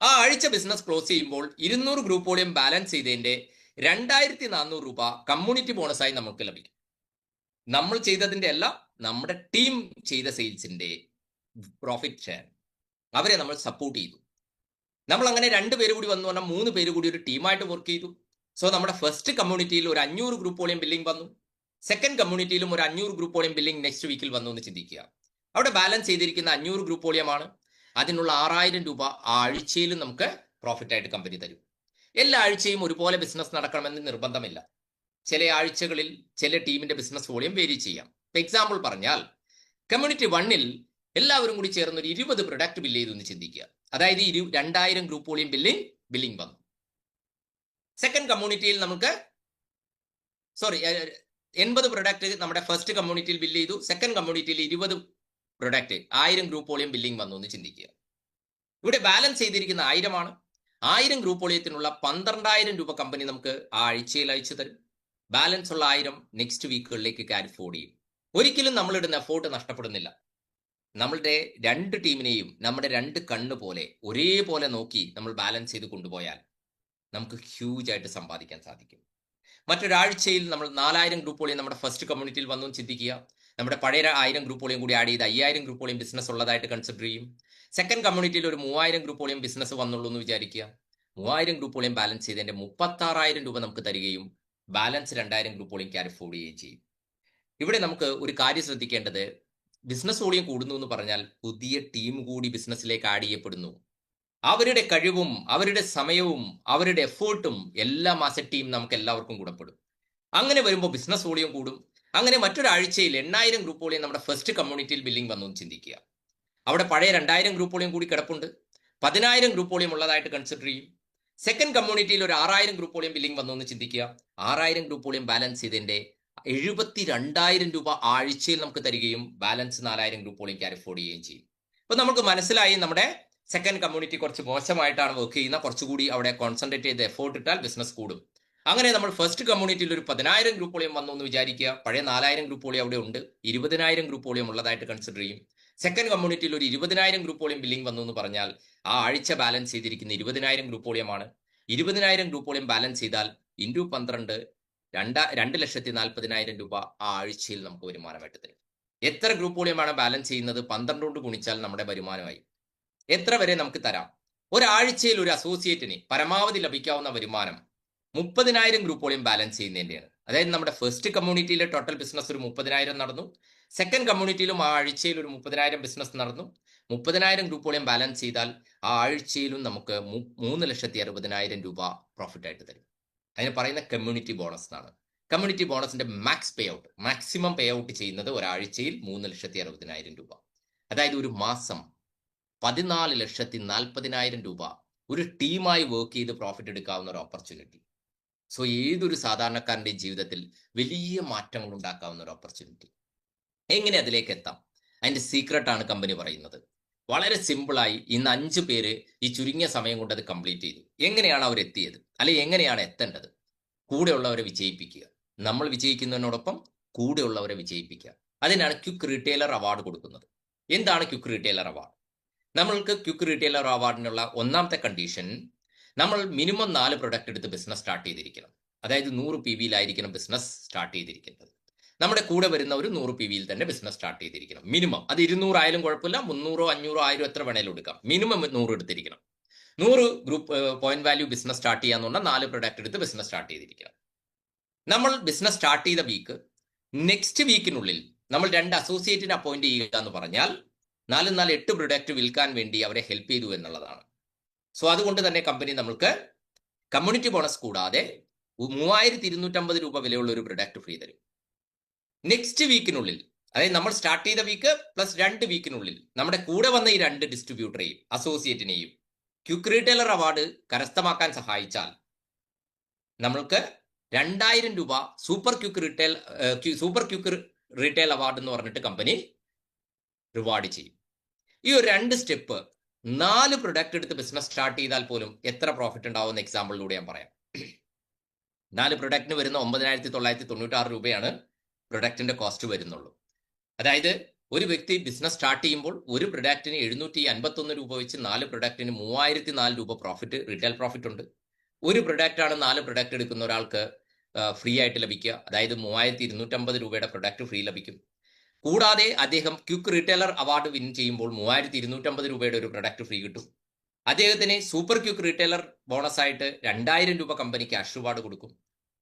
ആ ആഴ്ച ബിസിനസ് ക്ലോസ് ചെയ്യുമ്പോൾ 200 ഗ്രൂപ്പ് വോളിയം ബാലൻസ് ചെയ്തതിന്റെ 2,400 രൂപ കമ്മ്യൂണിറ്റി ബോണസായി നമുക്ക് ലഭിക്കും. നമ്മൾ ചെയ്തതിന്റെ അല്ല, നമ്മുടെ ടീം ചെയ്ത സെയിൽസിന്റെ പ്രോഫിറ്റ് ഷെയർ. അവരെ നമ്മൾ സപ്പോർട്ട് ചെയ്തു. നമ്മൾ അങ്ങനെ 2 പേര് കൂടി വന്നു പറഞ്ഞാൽ 3 പേര് കൂടി ഒരു ടീമായിട്ട് വർക്ക് ചെയ്തു. സോ നമ്മുടെ ഫസ്റ്റ് കമ്മ്യൂണിറ്റിയിൽ ഒരു 500 ഗ്രൂപ്പ് വോളിയം ബില്ലിംഗ് വന്നു. സെക്കൻഡ് കമ്മ്യൂണിറ്റിയിലും ഒരു 500 ഗ്രൂപ്പ് വോളിയം ബില്ലിംഗ് നെക്സ്റ്റ് വീക്കിൽ വന്നു എന്ന് ചിന്തിക്കുക. അവിടെ ബാലൻസ് ചെയ്തിരിക്കുന്ന 500 ഗ്രൂപ്പ് വോളിയമാണ്. അതിനുള്ള 6,000 രൂപ ആ ആഴ്ചയിലും നമുക്ക് പ്രോഫിറ്റ് ആയിട്ട് കമ്പനി തരും. എല്ലാ ആഴ്ചയും ഒരുപോലെ ബിസിനസ് നടക്കണമെന്ന് നിർബന്ധമില്ല. ചില ആഴ്ചകളിൽ ചില ടീമിന്റെ ബിസിനസ് വോളിയം വേരി ചെയ്യാം. എക്സാമ്പിൾ പറഞ്ഞാൽ, കമ്മ്യൂണിറ്റി 1ൽ എല്ലാവരും കൂടി ചേർന്ന് ഒരു 20 പ്രൊഡക്റ്റ് ബില്ല് ചെയ്തു എന്ന് ചിന്തിക്കുക. അതായത് 2,000 ഗ്രൂപ്പ് വോളിയം ബില്ലിംഗ് വന്നു. സെക്കൻഡ് കമ്മ്യൂണിറ്റിയിൽ നമുക്ക് 80 പ്രൊഡക്റ്റ് നമ്മുടെ ഫസ്റ്റ് കമ്മ്യൂണിറ്റിയിൽ ബില്ല് ചെയ്തു. സെക്കൻഡ് കമ്മ്യൂണിറ്റിയിൽ 20 പ്രൊഡക്റ്റ് 1000 ഗ്രൂപ്പ് വോളിയം ബില്ലിംഗ് വന്നു എന്ന് ചിന്തിക്കുക. ഇവിടെ ബാലൻസ് ചെയ്തിരിക്കുന്ന 1000 ആണ്. 1000 ഗ്രൂപ്പ് വോളിയത്തിനുള്ള 12,000 രൂപ കമ്പനി നമുക്ക് ആ ആഴ്ചയിൽ അയച്ചു തരും. ബാലൻസ് ഉള്ള 1000 നെക്സ്റ്റ് വീക്കുകളിലേക്ക് ക്യാരി ഫോർവേഡ് ചെയ്യും. ഒരിക്കലും നമ്മളിടുന്ന എഫോർട്ട് നഷ്ടപ്പെടുന്നില്ല. നമ്മളുടെ 2 ടീമിനെയും നമ്മുടെ 2 കണ്ണ് പോലെ ഒരേപോലെ നോക്കി നമ്മൾ ബാലൻസ് ചെയ്ത് കൊണ്ടുപോയാൽ നമുക്ക് ഹ്യൂജ് ആയിട്ട് സമ്പാദിക്കാൻ സാധിക്കും. മറ്റൊരാഴ്ചയിൽ നമ്മൾ 4000 ഗ്രൂപ്പുകളെയും നമ്മുടെ ഫസ്റ്റ് കമ്മ്യൂണിറ്റിയിൽ വന്നു ചിന്തിക്കുക. നമ്മുടെ പഴയ 1000 ഗ്രൂപ്പുകളെയും കൂടി ആഡ് ചെയ്ത് 5000 ഗ്രൂപ്പുകളെയും ബിസിനസ് ഉള്ളതായിട്ട് കൺസിഡർ ചെയ്യും. സെക്കൻഡ് കമ്മ്യൂണിറ്റിയിൽ ഒരു 3000 ഗ്രൂപ്പുകളെയും ബിസിനസ് വന്നുള്ളൂ എന്ന് വിചാരിക്കുക. 3000 ഗ്രൂപ്പുകളെയും ബാലൻസ് ചെയ്തതിന്റെ 36,000 രൂപ നമുക്ക് തരികയും ബാലൻസ് 2000 ഗ്രൂപ്പുകളെയും ക്യാരി ഫോർവേഡ് ചെയ്യുകയും ചെയ്യും. ഇവിടെ നമുക്ക് ഒരു കാര്യം ശ്രദ്ധിക്കേണ്ടത്, ബിസിനസ് വോളിയം കൂടുന്നു എന്ന് പറഞ്ഞാൽ പുതിയ ടീം കൂടി ബിസിനസ്സിലേക്ക് ആഡ് ചെയ്യപ്പെടുന്നു. അവരുടെ കഴിവും അവരുടെ സമയവും അവരുടെ എഫേർട്ടും എല്ലാം ആസ് എ ടീം നമുക്ക് എല്ലാവർക്കും ഗുണപ്പെടും. അങ്ങനെ വരുമ്പോൾ ബിസിനസ് വോളിയം കൂടും. അങ്ങനെ മറ്റൊരാഴ്ചയിൽ 8000 ഗ്രൂപ്പുകളെയും നമ്മുടെ ഫസ്റ്റ് കമ്മ്യൂണിറ്റിയിൽ ബില്ലിംഗ് വന്നു ചിന്തിക്കുക. അവിടെ പഴയ 2000 ഗ്രൂപ്പുകളെയും കൂടി കിടപ്പുണ്ട്. 10000 ഗ്രൂപ്പുകളെയും ഉള്ളതായിട്ട് കൺസിഡർ ചെയ്യും. സെക്കൻഡ് കമ്മ്യൂണിറ്റിയിൽ ഒരു 6000 ഗ്രൂപ്പുകളെയും ബില്ലിംഗ് വന്നു എന്ന് ചിന്തിക്കുക. 6000 ഗ്രൂപ്പുകളെയും ബാലൻസ് ചെയ്തതിന്റെ 72,000 രൂപ ആഴ്ചയിൽ നമുക്ക് തരികയും ബാലൻസ് 4000 ഗ്രൂപ്പുകളെയും ക്യാരി ഫോർവേഡ് ചെയ്യുകയും ചെയ്യും. അപ്പൊ നമുക്ക് മനസ്സിലായി നമ്മുടെ സെക്കൻഡ് കമ്മ്യൂണിറ്റി കുറച്ച് മോശമായിട്ടാണ് വർക്ക് ചെയ്യുന്ന, കുറച്ചുകൂടി അവിടെ കോൺസെൻട്രേറ്റ് ചെയ്ത് എഫോർട്ട് ഇട്ടാൽ ബിസിനസ് കൂടും. അങ്ങനെ നമ്മൾ ഫസ്റ്റ് കമ്മ്യൂണിറ്റിയിൽ ഒരു 10000 ഗ്രൂപ്പുകളെയും വന്നു എന്ന് വിചാരിക്കുക. പഴയ 4000 ഗ്രൂപ്പുകളെയും അവിടെ ഉണ്ട്. 20,000 ഗ്രൂപ്പുകളെയും ഉള്ളതായിട്ട് കൺസിഡർ ചെയ്യും. സെക്കൻഡ് കമ്മ്യൂണിറ്റിയിൽ ഒരു 20,000 ഗ്രൂപ്പുകളെയും ബില്ലിംഗ് വന്നു എന്ന് പറഞ്ഞാൽ ആ ആഴ്ച ബാലൻസ് ചെയ്തിരിക്കുന്ന 20,000 ഗ്രൂപ്പുകളെയുമാണ്. 20,000 ഗ്രൂപ്പുകളെയും ബാലൻസ് ചെയ്താൽ ഇൻറ്റു 12 2,40,40,000 രൂപ ആ ആഴ്ചയിൽ നമുക്ക് വരുമാനമായിട്ട് തരും. എത്ര ഗ്രൂപ്പുകളെയുമാണ് ബാലൻസ് ചെയ്യുന്നത്? 12 കൊണ്ട് ഗുണിച്ചാൽ നമ്മുടെ വരുമാനമായി. എത്ര വരെ നമുക്ക് തരാം? ഒരാഴ്ചയിൽ ഒരു അസോസിയേറ്റിന് പരമാവധി ലഭിക്കാവുന്ന വരുമാനം 30,000 ഗ്രൂപ്പുകളെയും ബാലൻസ് ചെയ്യുന്നതിൻ്റെയാണ്. അതായത് നമ്മുടെ ഫസ്റ്റ് കമ്മ്യൂണിറ്റിയിലെ ടോട്ടൽ ബിസിനസ് ഒരു 30,000 നടന്നു. സെക്കൻഡ് കമ്മ്യൂണിറ്റിയിലും ആ ആഴ്ചയിൽ ഒരു 30,000 ബിസിനസ് നടന്നു. 30,000 ഗ്രൂപ്പുകളെയും ബാലൻസ് ചെയ്താൽ ആ ആഴ്ചയിലും നമുക്ക് 3,60,000 രൂപ പ്രോഫിറ്റ് ആയിട്ട് തരും. അതിന് പറയുന്ന കമ്മ്യൂണിറ്റി ബോണസ് എന്നാണ്. കമ്മ്യൂണിറ്റി ബോണസിന്റെ max pay out, maximum pay out ചെയ്യുന്നത് ഒരാഴ്ചയിൽ 3,60,000 രൂപ. അതായത് ഒരു മാസം 14,40,000 രൂപ ഒരു ടീമായി വർക്ക് ചെയ്ത് പ്രോഫിറ്റ് എടുക്കാവുന്ന ഒരു ഓപ്പർച്യൂണിറ്റി. സോ ഏതൊരു സാധാരണക്കാരന്റെ ജീവിതത്തിൽ വലിയ മാറ്റങ്ങൾ ഉണ്ടാക്കാവുന്ന ഒരു ഓപ്പർച്യൂണിറ്റി. എങ്ങനെ അതിലേക്ക് എത്താം? അതിന്റെ സീക്രട്ടാണ് കമ്പനി പറയുന്നത്. വളരെ സിമ്പിളായി ഇന്ന് 5 പേര് ഈ ചുരുങ്ങിയ സമയം കൊണ്ട് അത് കംപ്ലീറ്റ് ചെയ്തു. എങ്ങനെയാണ് അവർ എത്തിയത്, അല്ലെങ്കിൽ എങ്ങനെയാണ് എത്തേണ്ടത്? കൂടെയുള്ളവരെ വിജയിപ്പിക്കുക. നമ്മൾ വിജയിക്കുന്നതിനോടൊപ്പം കൂടെയുള്ളവരെ വിജയിപ്പിക്കുക. അതിനാണ് ക്വിക്ക് റീറ്റെയിലർ അവാർഡ് കൊടുക്കുന്നത്. എന്താണ് ക്വിക്ക് റീറ്റെയിലർ അവാർഡ്? നമ്മൾക്ക് ക്വിക്ക് റീറ്റെയിലർ അവാർഡിനുള്ള ഒന്നാമത്തെ കണ്ടീഷൻ, നമ്മൾ മിനിമം 4 പ്രൊഡക്റ്റ് എടുത്ത് ബിസിനസ് സ്റ്റാർട്ട് ചെയ്തിരിക്കണം. അതായത് 100 PV-യിലായിരിക്കണം ബിസിനസ് സ്റ്റാർട്ട് ചെയ്തിരിക്കുന്നത്. നമ്മുടെ കൂടെ വരുന്ന ഒരു 100 PV-യിൽ തന്നെ ബിസിനസ് സ്റ്റാർട്ട് ചെയ്തിരിക്കണം. മിനിമം അത് 200 ആയാലും കുഴപ്പമില്ല, 300, 500, 1000 എത്ര വേണേലും എടുക്കാം. Minimum 100 എടുത്തിരിക്കണം. 100 group point value business start ചെയ്യാന്ന് പറഞ്ഞാൽ 4 പ്രൊഡക്റ്റ് എടുത്ത് ബിസിനസ് സ്റ്റാർട്ട് ചെയ്തിരിക്കണം. നമ്മൾ ബിസിനസ് സ്റ്റാർട്ട് ചെയ്ത വീക്ക്, നെക്സ്റ്റ് വീക്കിനുള്ളിൽ നമ്മൾ 2 അസോസിയേറ്റിനെ അപ്പോയിന്റ് ചെയ്യുക എന്ന് പറഞ്ഞാൽ 8 പ്രൊഡക്റ്റ് വിൽക്കാൻ വേണ്ടി അവരെ ഹെൽപ്പ് ചെയ്തു എന്നുള്ളതാണ്. സോ അതുകൊണ്ട് തന്നെ കമ്പനി നമ്മൾക്ക് കമ്മ്യൂണിറ്റി ബോണസ് കൂടാതെ 3,250 രൂപ വിലയുള്ള ഒരു പ്രൊഡക്റ്റ് ഫ്രീ തരും. നെക്സ്റ്റ് വീക്കിനുള്ളിൽ, അതായത് നമ്മൾ സ്റ്റാർട്ട് ചെയ്ത വീക്ക് പ്ലസ് 2 വീക്കിനുള്ളിൽ നമ്മുടെ കൂടെ വന്ന ഈ 2 ഡിസ്ട്രിബ്യൂട്ടറെയും അസോസിയേറ്റിനെയും ക്വിക്ക് റീറ്റെയിലർ അവാർഡ് കരസ്ഥമാക്കാൻ സഹായിച്ചാൽ നമ്മൾക്ക് 2,000 രൂപ സൂപ്പർ ക്വിക്ക് റീറ്റെയിൽ അവാർഡ് എന്ന് പറഞ്ഞിട്ട് കമ്പനി റിവാർഡ് ചെയ്യും. ഈ ഒരു 2 സ്റ്റെപ്പ് 4 പ്രൊഡക്റ്റ് എടുത്ത് ബിസിനസ് സ്റ്റാർട്ട് ചെയ്താൽ പോലും എത്ര പ്രോഫിറ്റ് ഉണ്ടാവുന്ന എക്സാമ്പിളിലൂടെ ഞാൻ പറയാം. 4 പ്രൊഡക്റ്റിന് വരുന്ന 9,996 രൂപയാണ് പ്രൊഡക്റ്റിന്റെ കോസ്റ്റ് വരുന്നുള്ളൂ. അതായത് ഒരു വ്യക്തി ബിസിനസ് സ്റ്റാർട്ട് ചെയ്യുമ്പോൾ ഒരു പ്രൊഡക്റ്റിന് 751 രൂപ വെച്ച് 4 പ്രൊഡക്റ്റിന് 3,004 രൂപ പ്രോഫിറ്റ്, റീറ്റെയിൽ പ്രോഫിറ്റ് ഉണ്ട്. ഒരു പ്രൊഡക്റ്റാണ് 4 പ്രൊഡക്റ്റ് എടുക്കുന്ന ഒരാൾക്ക് ഫ്രീ ആയിട്ട് ലഭിക്കുക. അതായത് 3,250 രൂപയുടെ പ്രൊഡക്റ്റ് ഫ്രീ ലഭിക്കും. കൂടാതെ അദ്ദേഹം ക്വിക്ക് റീറ്റെയിലർ അവാർഡ് വിൻ ചെയ്യുമ്പോൾ 3,250 രൂപയുടെ ഒരു പ്രൊഡക്റ്റ് ഫ്രീ കിട്ടും. അദ്ദേഹത്തിന് സൂപ്പർ ക്വിക്ക് റീറ്റെയിലർ ബോണസ് ആയിട്ട് 2,000 രൂപ കമ്പനി ക്യാഷ് റിവാർഡ് കൊടുക്കും.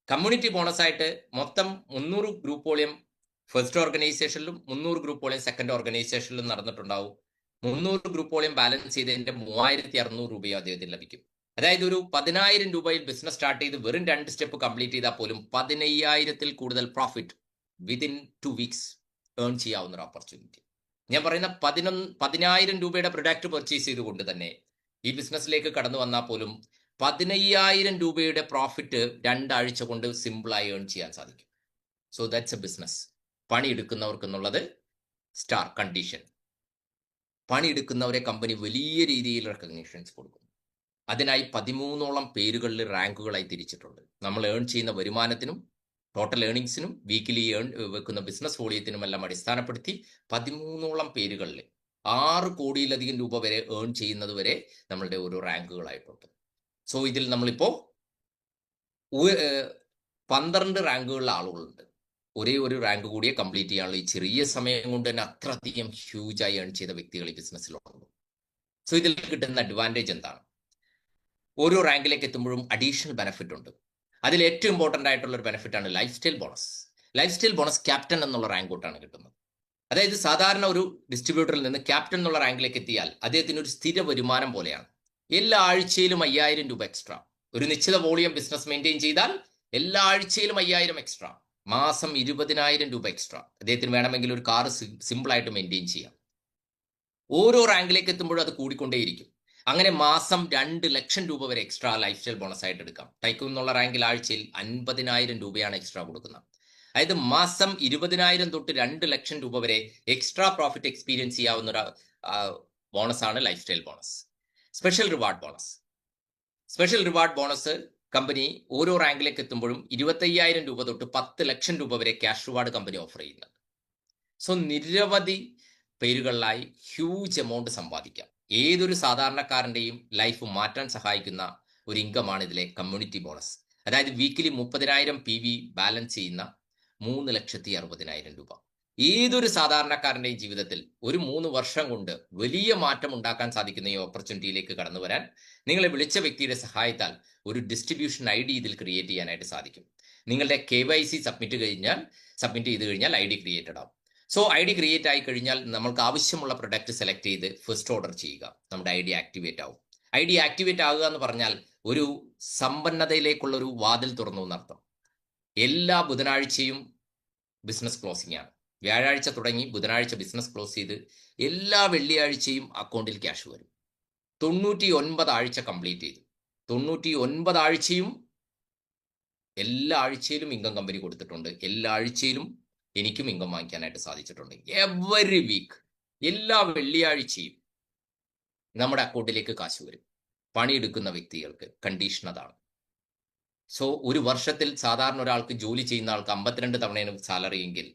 കമ്മ്യൂണിറ്റി ബോണസ് ആയിട്ട് മൊത്തം 300 ഗ്രൂപ്പ് വോളിയം ഫസ്റ്റ് ഓർഗനൈസേഷനിലും 300 ഗ്രൂപ്പ് വോളിയം സെക്കൻഡ് ഓർഗനൈസേഷനിലും നടന്നിട്ടുണ്ടാവും. 300 ഗ്രൂപ്പ് വോളിയം ബാലൻസ് ചെയ്തതിന്റെ 3,600 രൂപയോ അദ്ദേഹത്തിന് ലഭിക്കും. അതായത് ഒരു 10,000 രൂപയിൽ ബിസിനസ് സ്റ്റാർട്ട് ചെയ്ത് വെറും 2 സ്റ്റെപ്പ് കംപ്ലീറ്റ് ചെയ്താൽ പോലും 15,000-ൽ കൂടുതൽ പ്രോഫിറ്റ് വിതിൻ 2 വീക്സ് ഏൺ ചെയ്യാവുന്ന ഒരു ഓപ്പർച്യൂണിറ്റി. ഞാൻ പറയുന്ന 10,000 രൂപയുടെ പ്രൊഡക്റ്റ് പർച്ചേസ് ചെയ്തുകൊണ്ട് തന്നെ ഈ ബിസിനസ്സിലേക്ക് കടന്നു വന്നാൽ പോലും 15,000 രൂപയുടെ പ്രോഫിറ്റ് 2 ആഴ്ച കൊണ്ട് സിമ്പിളായി ഏൺ ചെയ്യാൻ സാധിക്കും. So that's a business. പണിയെടുക്കുന്നവർക്ക് എന്നുള്ളത് സ്റ്റാർ കണ്ടീഷൻ. പണിയെടുക്കുന്നവരെ കമ്പനി വലിയ രീതിയിൽ റെക്കഗ്നീഷൻസ് കൊടുക്കും. അതിനായി 13ഓളം പേരുകളിൽ റാങ്കുകളായി തിരിച്ചിട്ടുണ്ട്. നമ്മൾ ഏൺ ചെയ്യുന്ന വരുമാനത്തിനും ടോട്ടൽ ഏണിങ്സിനും വീക്കിലി വെക്കുന്ന ബിസിനസ് വോളിയത്തിനും എല്ലാം അടിസ്ഥാനപ്പെടുത്തി 13ഓളം പേരുകളിൽ 6 കോടിയിലധികം രൂപ വരെ ഏൺ ചെയ്യുന്നത് വരെ നമ്മളുടെ ഓരോ റാങ്കുകളായിട്ടുണ്ട്. സോ ഇതിൽ നമ്മളിപ്പോൾ 12 റാങ്കുകളിലെ ആളുകളുണ്ട്. ഒരേ ഒരു റാങ്ക് കൂടിയേ കംപ്ലീറ്റ് ചെയ്യാനുള്ള ഈ ചെറിയ സമയം കൊണ്ട് തന്നെ അത്രയധികം ഹ്യൂജായി ഏൺ ചെയ്ത വ്യക്തികൾ ഈ ബിസിനസ്സിലുള്ളൂ. സോ ഇതിൽ കിട്ടുന്ന അഡ്വാൻറ്റേജ് എന്താണ്? ഓരോ റാങ്കിലേക്ക് എത്തുമ്പോഴും അഡീഷണൽ ബെനിഫിറ്റ് ഉണ്ട്. അതിൽ ഏറ്റവും ഇമ്പോർട്ടൻ്റ് ആയിട്ടുള്ള ഒരു ബെനിഫിറ്റാണ് lifestyle bonus. Lifestyle bonus captain എന്നുള്ള റാങ്ക് തൊട്ടാണ് കിട്ടുന്നത്. അതായത് സാധാരണ ഒരു ഡിസ്ട്രിബ്യൂട്ടറിൽ നിന്ന് ക്യാപ്റ്റൻ എന്നുള്ള റാങ്കിലേക്ക് എത്തിയാൽ അദ്ദേഹത്തിന് ഒരു സ്ഥിര വരുമാനം പോലെയാണ്. എല്ലാ ആഴ്ചയിലും 5000 രൂപ എക്സ്ട്രാ. ഒരു നിശ്ചിത വോളിയം ബിസിനസ് മെയിൻറ്റെയിൻ ചെയ്താൽ എല്ലാ ആഴ്ചയിലും 5000 എക്സ്ട്രാ, മാസം 20,000 രൂപ എക്സ്ട്രാ. അദ്ദേഹത്തിന് വേണമെങ്കിൽ ഒരു കാറ് സിമ്പിളായിട്ട് മെയിൻറ്റെയിൻ ചെയ്യാം. ഓരോ റാങ്കിലേക്ക് എത്തുമ്പോഴും അത് കൂടിക്കൊണ്ടേയിരിക്കും. അങ്ങനെ മാസം 2 ലക്ഷം രൂപ വരെ എക്സ്ട്രാ ലൈഫ് സ്റ്റൈൽ ബോണസ് ആയിട്ട് എടുക്കാം. ടൈക്കൂൺ എന്നുള്ള റാങ്കിൽ ആഴ്ചയിൽ 50,000 രൂപയാണ് എക്സ്ട്രാ കൊടുക്കുന്നത്. അതായത് മാസം 20,000 തൊട്ട് 2 ലക്ഷം രൂപ വരെ എക്സ്ട്രാ പ്രോഫിറ്റ് എക്സ്പീരിയൻസ് ചെയ്യാവുന്ന ഒരു ബോണസാണ് lifestyle bonus. Special reward bonus. Special reward bonus company ഓരോ റാങ്കിലേക്ക് എത്തുമ്പോഴും 25,000 രൂപ തൊട്ട് 10 ലക്ഷം രൂപ വരെ ക്യാഷ് റിവാർഡ് കമ്പനി ഓഫർ ചെയ്യുന്നുണ്ട്. സോ നിരവധി പേരുകളിലായി ഹ്യൂജ് എമൗണ്ട് സമ്പാദിക്കാം. ഏതൊരു സാധാരണക്കാരൻ്റെയും ലൈഫ് മാറ്റാൻ സഹായിക്കുന്ന ഒരു ഇൻകമാണ് ഇതിലെ കമ്മ്യൂണിറ്റി ബോണസ്. അതായത് വീക്കിലി 30,000 PV ബാലൻസ് ചെയ്യുന്ന 3,60,000 രൂപ. ഏതൊരു സാധാരണക്കാരൻ്റെയും ജീവിതത്തിൽ ഒരു 3 വർഷം കൊണ്ട് വലിയ മാറ്റം ഉണ്ടാക്കാൻ സാധിക്കുന്ന ഈ ഓപ്പർച്യൂണിറ്റിയിലേക്ക് കടന്നു വരാൻ നിങ്ങളെ വിളിച്ച വ്യക്തിയുടെ സഹായത്താൽ ഒരു ഡിസ്ട്രിബ്യൂഷൻ ID ഇതിൽ ക്രിയേറ്റ് ചെയ്യാനായിട്ട് സാധിക്കും. നിങ്ങളുടെ KYC സബ്മിറ്റ് ചെയ്ത് കഴിഞ്ഞാൽ ID ക്രിയേറ്റഡ് ആവും. സോ ID ക്രിയേറ്റ് ആയി കഴിഞ്ഞാൽ നമ്മൾക്ക് ആവശ്യമുള്ള പ്രൊഡക്റ്റ് സെലക്ട് ചെയ്ത് ഫസ്റ്റ് ഓർഡർ ചെയ്യുക. നമ്മുടെ ID ആക്ടിവേറ്റ് ആവും. ID ആക്ടിവേറ്റ് ആകുക എന്ന് പറഞ്ഞാൽ ഒരു സമ്പന്നതയിലേക്കുള്ള ഒരു വാതിൽ തുറന്നു എന്നർത്ഥം. എല്ലാ ബുധനാഴ്ചയും ബിസിനസ് ക്ലോസിംഗ് ആണ്. വ്യാഴാഴ്ച തുടങ്ങി ബുധനാഴ്ച ബിസിനസ് ക്ലോസ് ചെയ്ത് എല്ലാ വെള്ളിയാഴ്ചയും അക്കൗണ്ടിൽ ക്യാഷ് വരും. 99 ആഴ്ച കംപ്ലീറ്റ് ചെയ്തു. 99 ആഴ്ചയും എല്ലാ ആഴ്ചയിലും ഇൻകം കമ്പനി കൊടുത്തിട്ടുണ്ട്. എല്ലാ ആഴ്ചയിലും എനിക്കും ഇൻകം വാങ്ങിക്കാനായിട്ട് സാധിച്ചിട്ടുണ്ട്. എവറി വീക്ക് എല്ലാ വെള്ളിയാഴ്ചയും നമ്മുടെ അക്കൗണ്ടിലേക്ക് കാശ് വരും. പണിയെടുക്കുന്ന വ്യക്തികൾക്ക് കണ്ടീഷൻ അതാണ്. സോ ഒരു വർഷത്തിൽ സാധാരണ ഒരാൾക്ക് ജോലി ചെയ്യുന്ന ആൾക്ക് 52 തവണയാണ് സാലറി എങ്കിൽ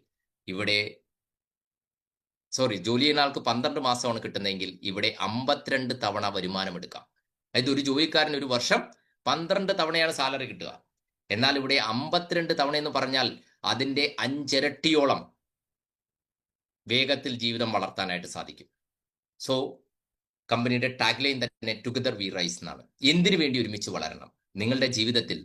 ജോലി ചെയ്യുന്ന ആൾക്ക് 12 മാസമാണ് കിട്ടുന്നതെങ്കിൽ ഇവിടെ 52 തവണ വരുമാനം എടുക്കാം. അതായത് ഒരു ജോലിക്കാരന് ഒരു വർഷം 12 തവണയാണ് സാലറി കിട്ടുക. എന്നാൽ ഇവിടെ 52 തവണ എന്ന് പറഞ്ഞാൽ അതിൻ്റെ 5 ഇരട്ടിയോളം വേഗത്തിൽ ജീവിതം വളർത്താനായിട്ട് സാധിക്കും. സോ കമ്പനിയുടെ ടാഗ് ലൈൻ തന്നെ ടുഗദർ വി റൈസ് എന്നാണ്. എന്തിനു വേണ്ടി ഒരുമിച്ച് വളരണം? നിങ്ങളുടെ ജീവിതത്തിൽ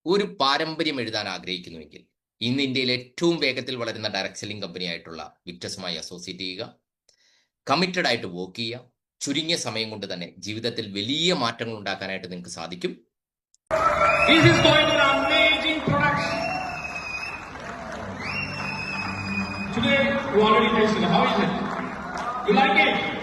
ഒരു പാരമ്പര്യം എഴുതാൻ ആഗ്രഹിക്കുന്നുവെങ്കിൽ ഇന്ന് ഇന്ത്യയിൽ ഏറ്റവും വേഗത്തിൽ വളരുന്ന ഡയറക്ട് സെല്ലിംഗ് കമ്പനി ആയിട്ടുള്ള വിക്ടസുമായി അസോസിയേറ്റ് ചെയ്യുക. കമ്മിറ്റഡ് ആയിട്ട് വർക്ക് ചെയ്യുക. ചുരുങ്ങിയ സമയം കൊണ്ട് തന്നെ ജീവിതത്തിൽ വലിയ മാറ്റങ്ങൾ ഉണ്ടാക്കാനായിട്ട് നിങ്ങൾക്ക് സാധിക്കും. This is going to be an amazing production. Today, you already tasted it. How is it? You like it?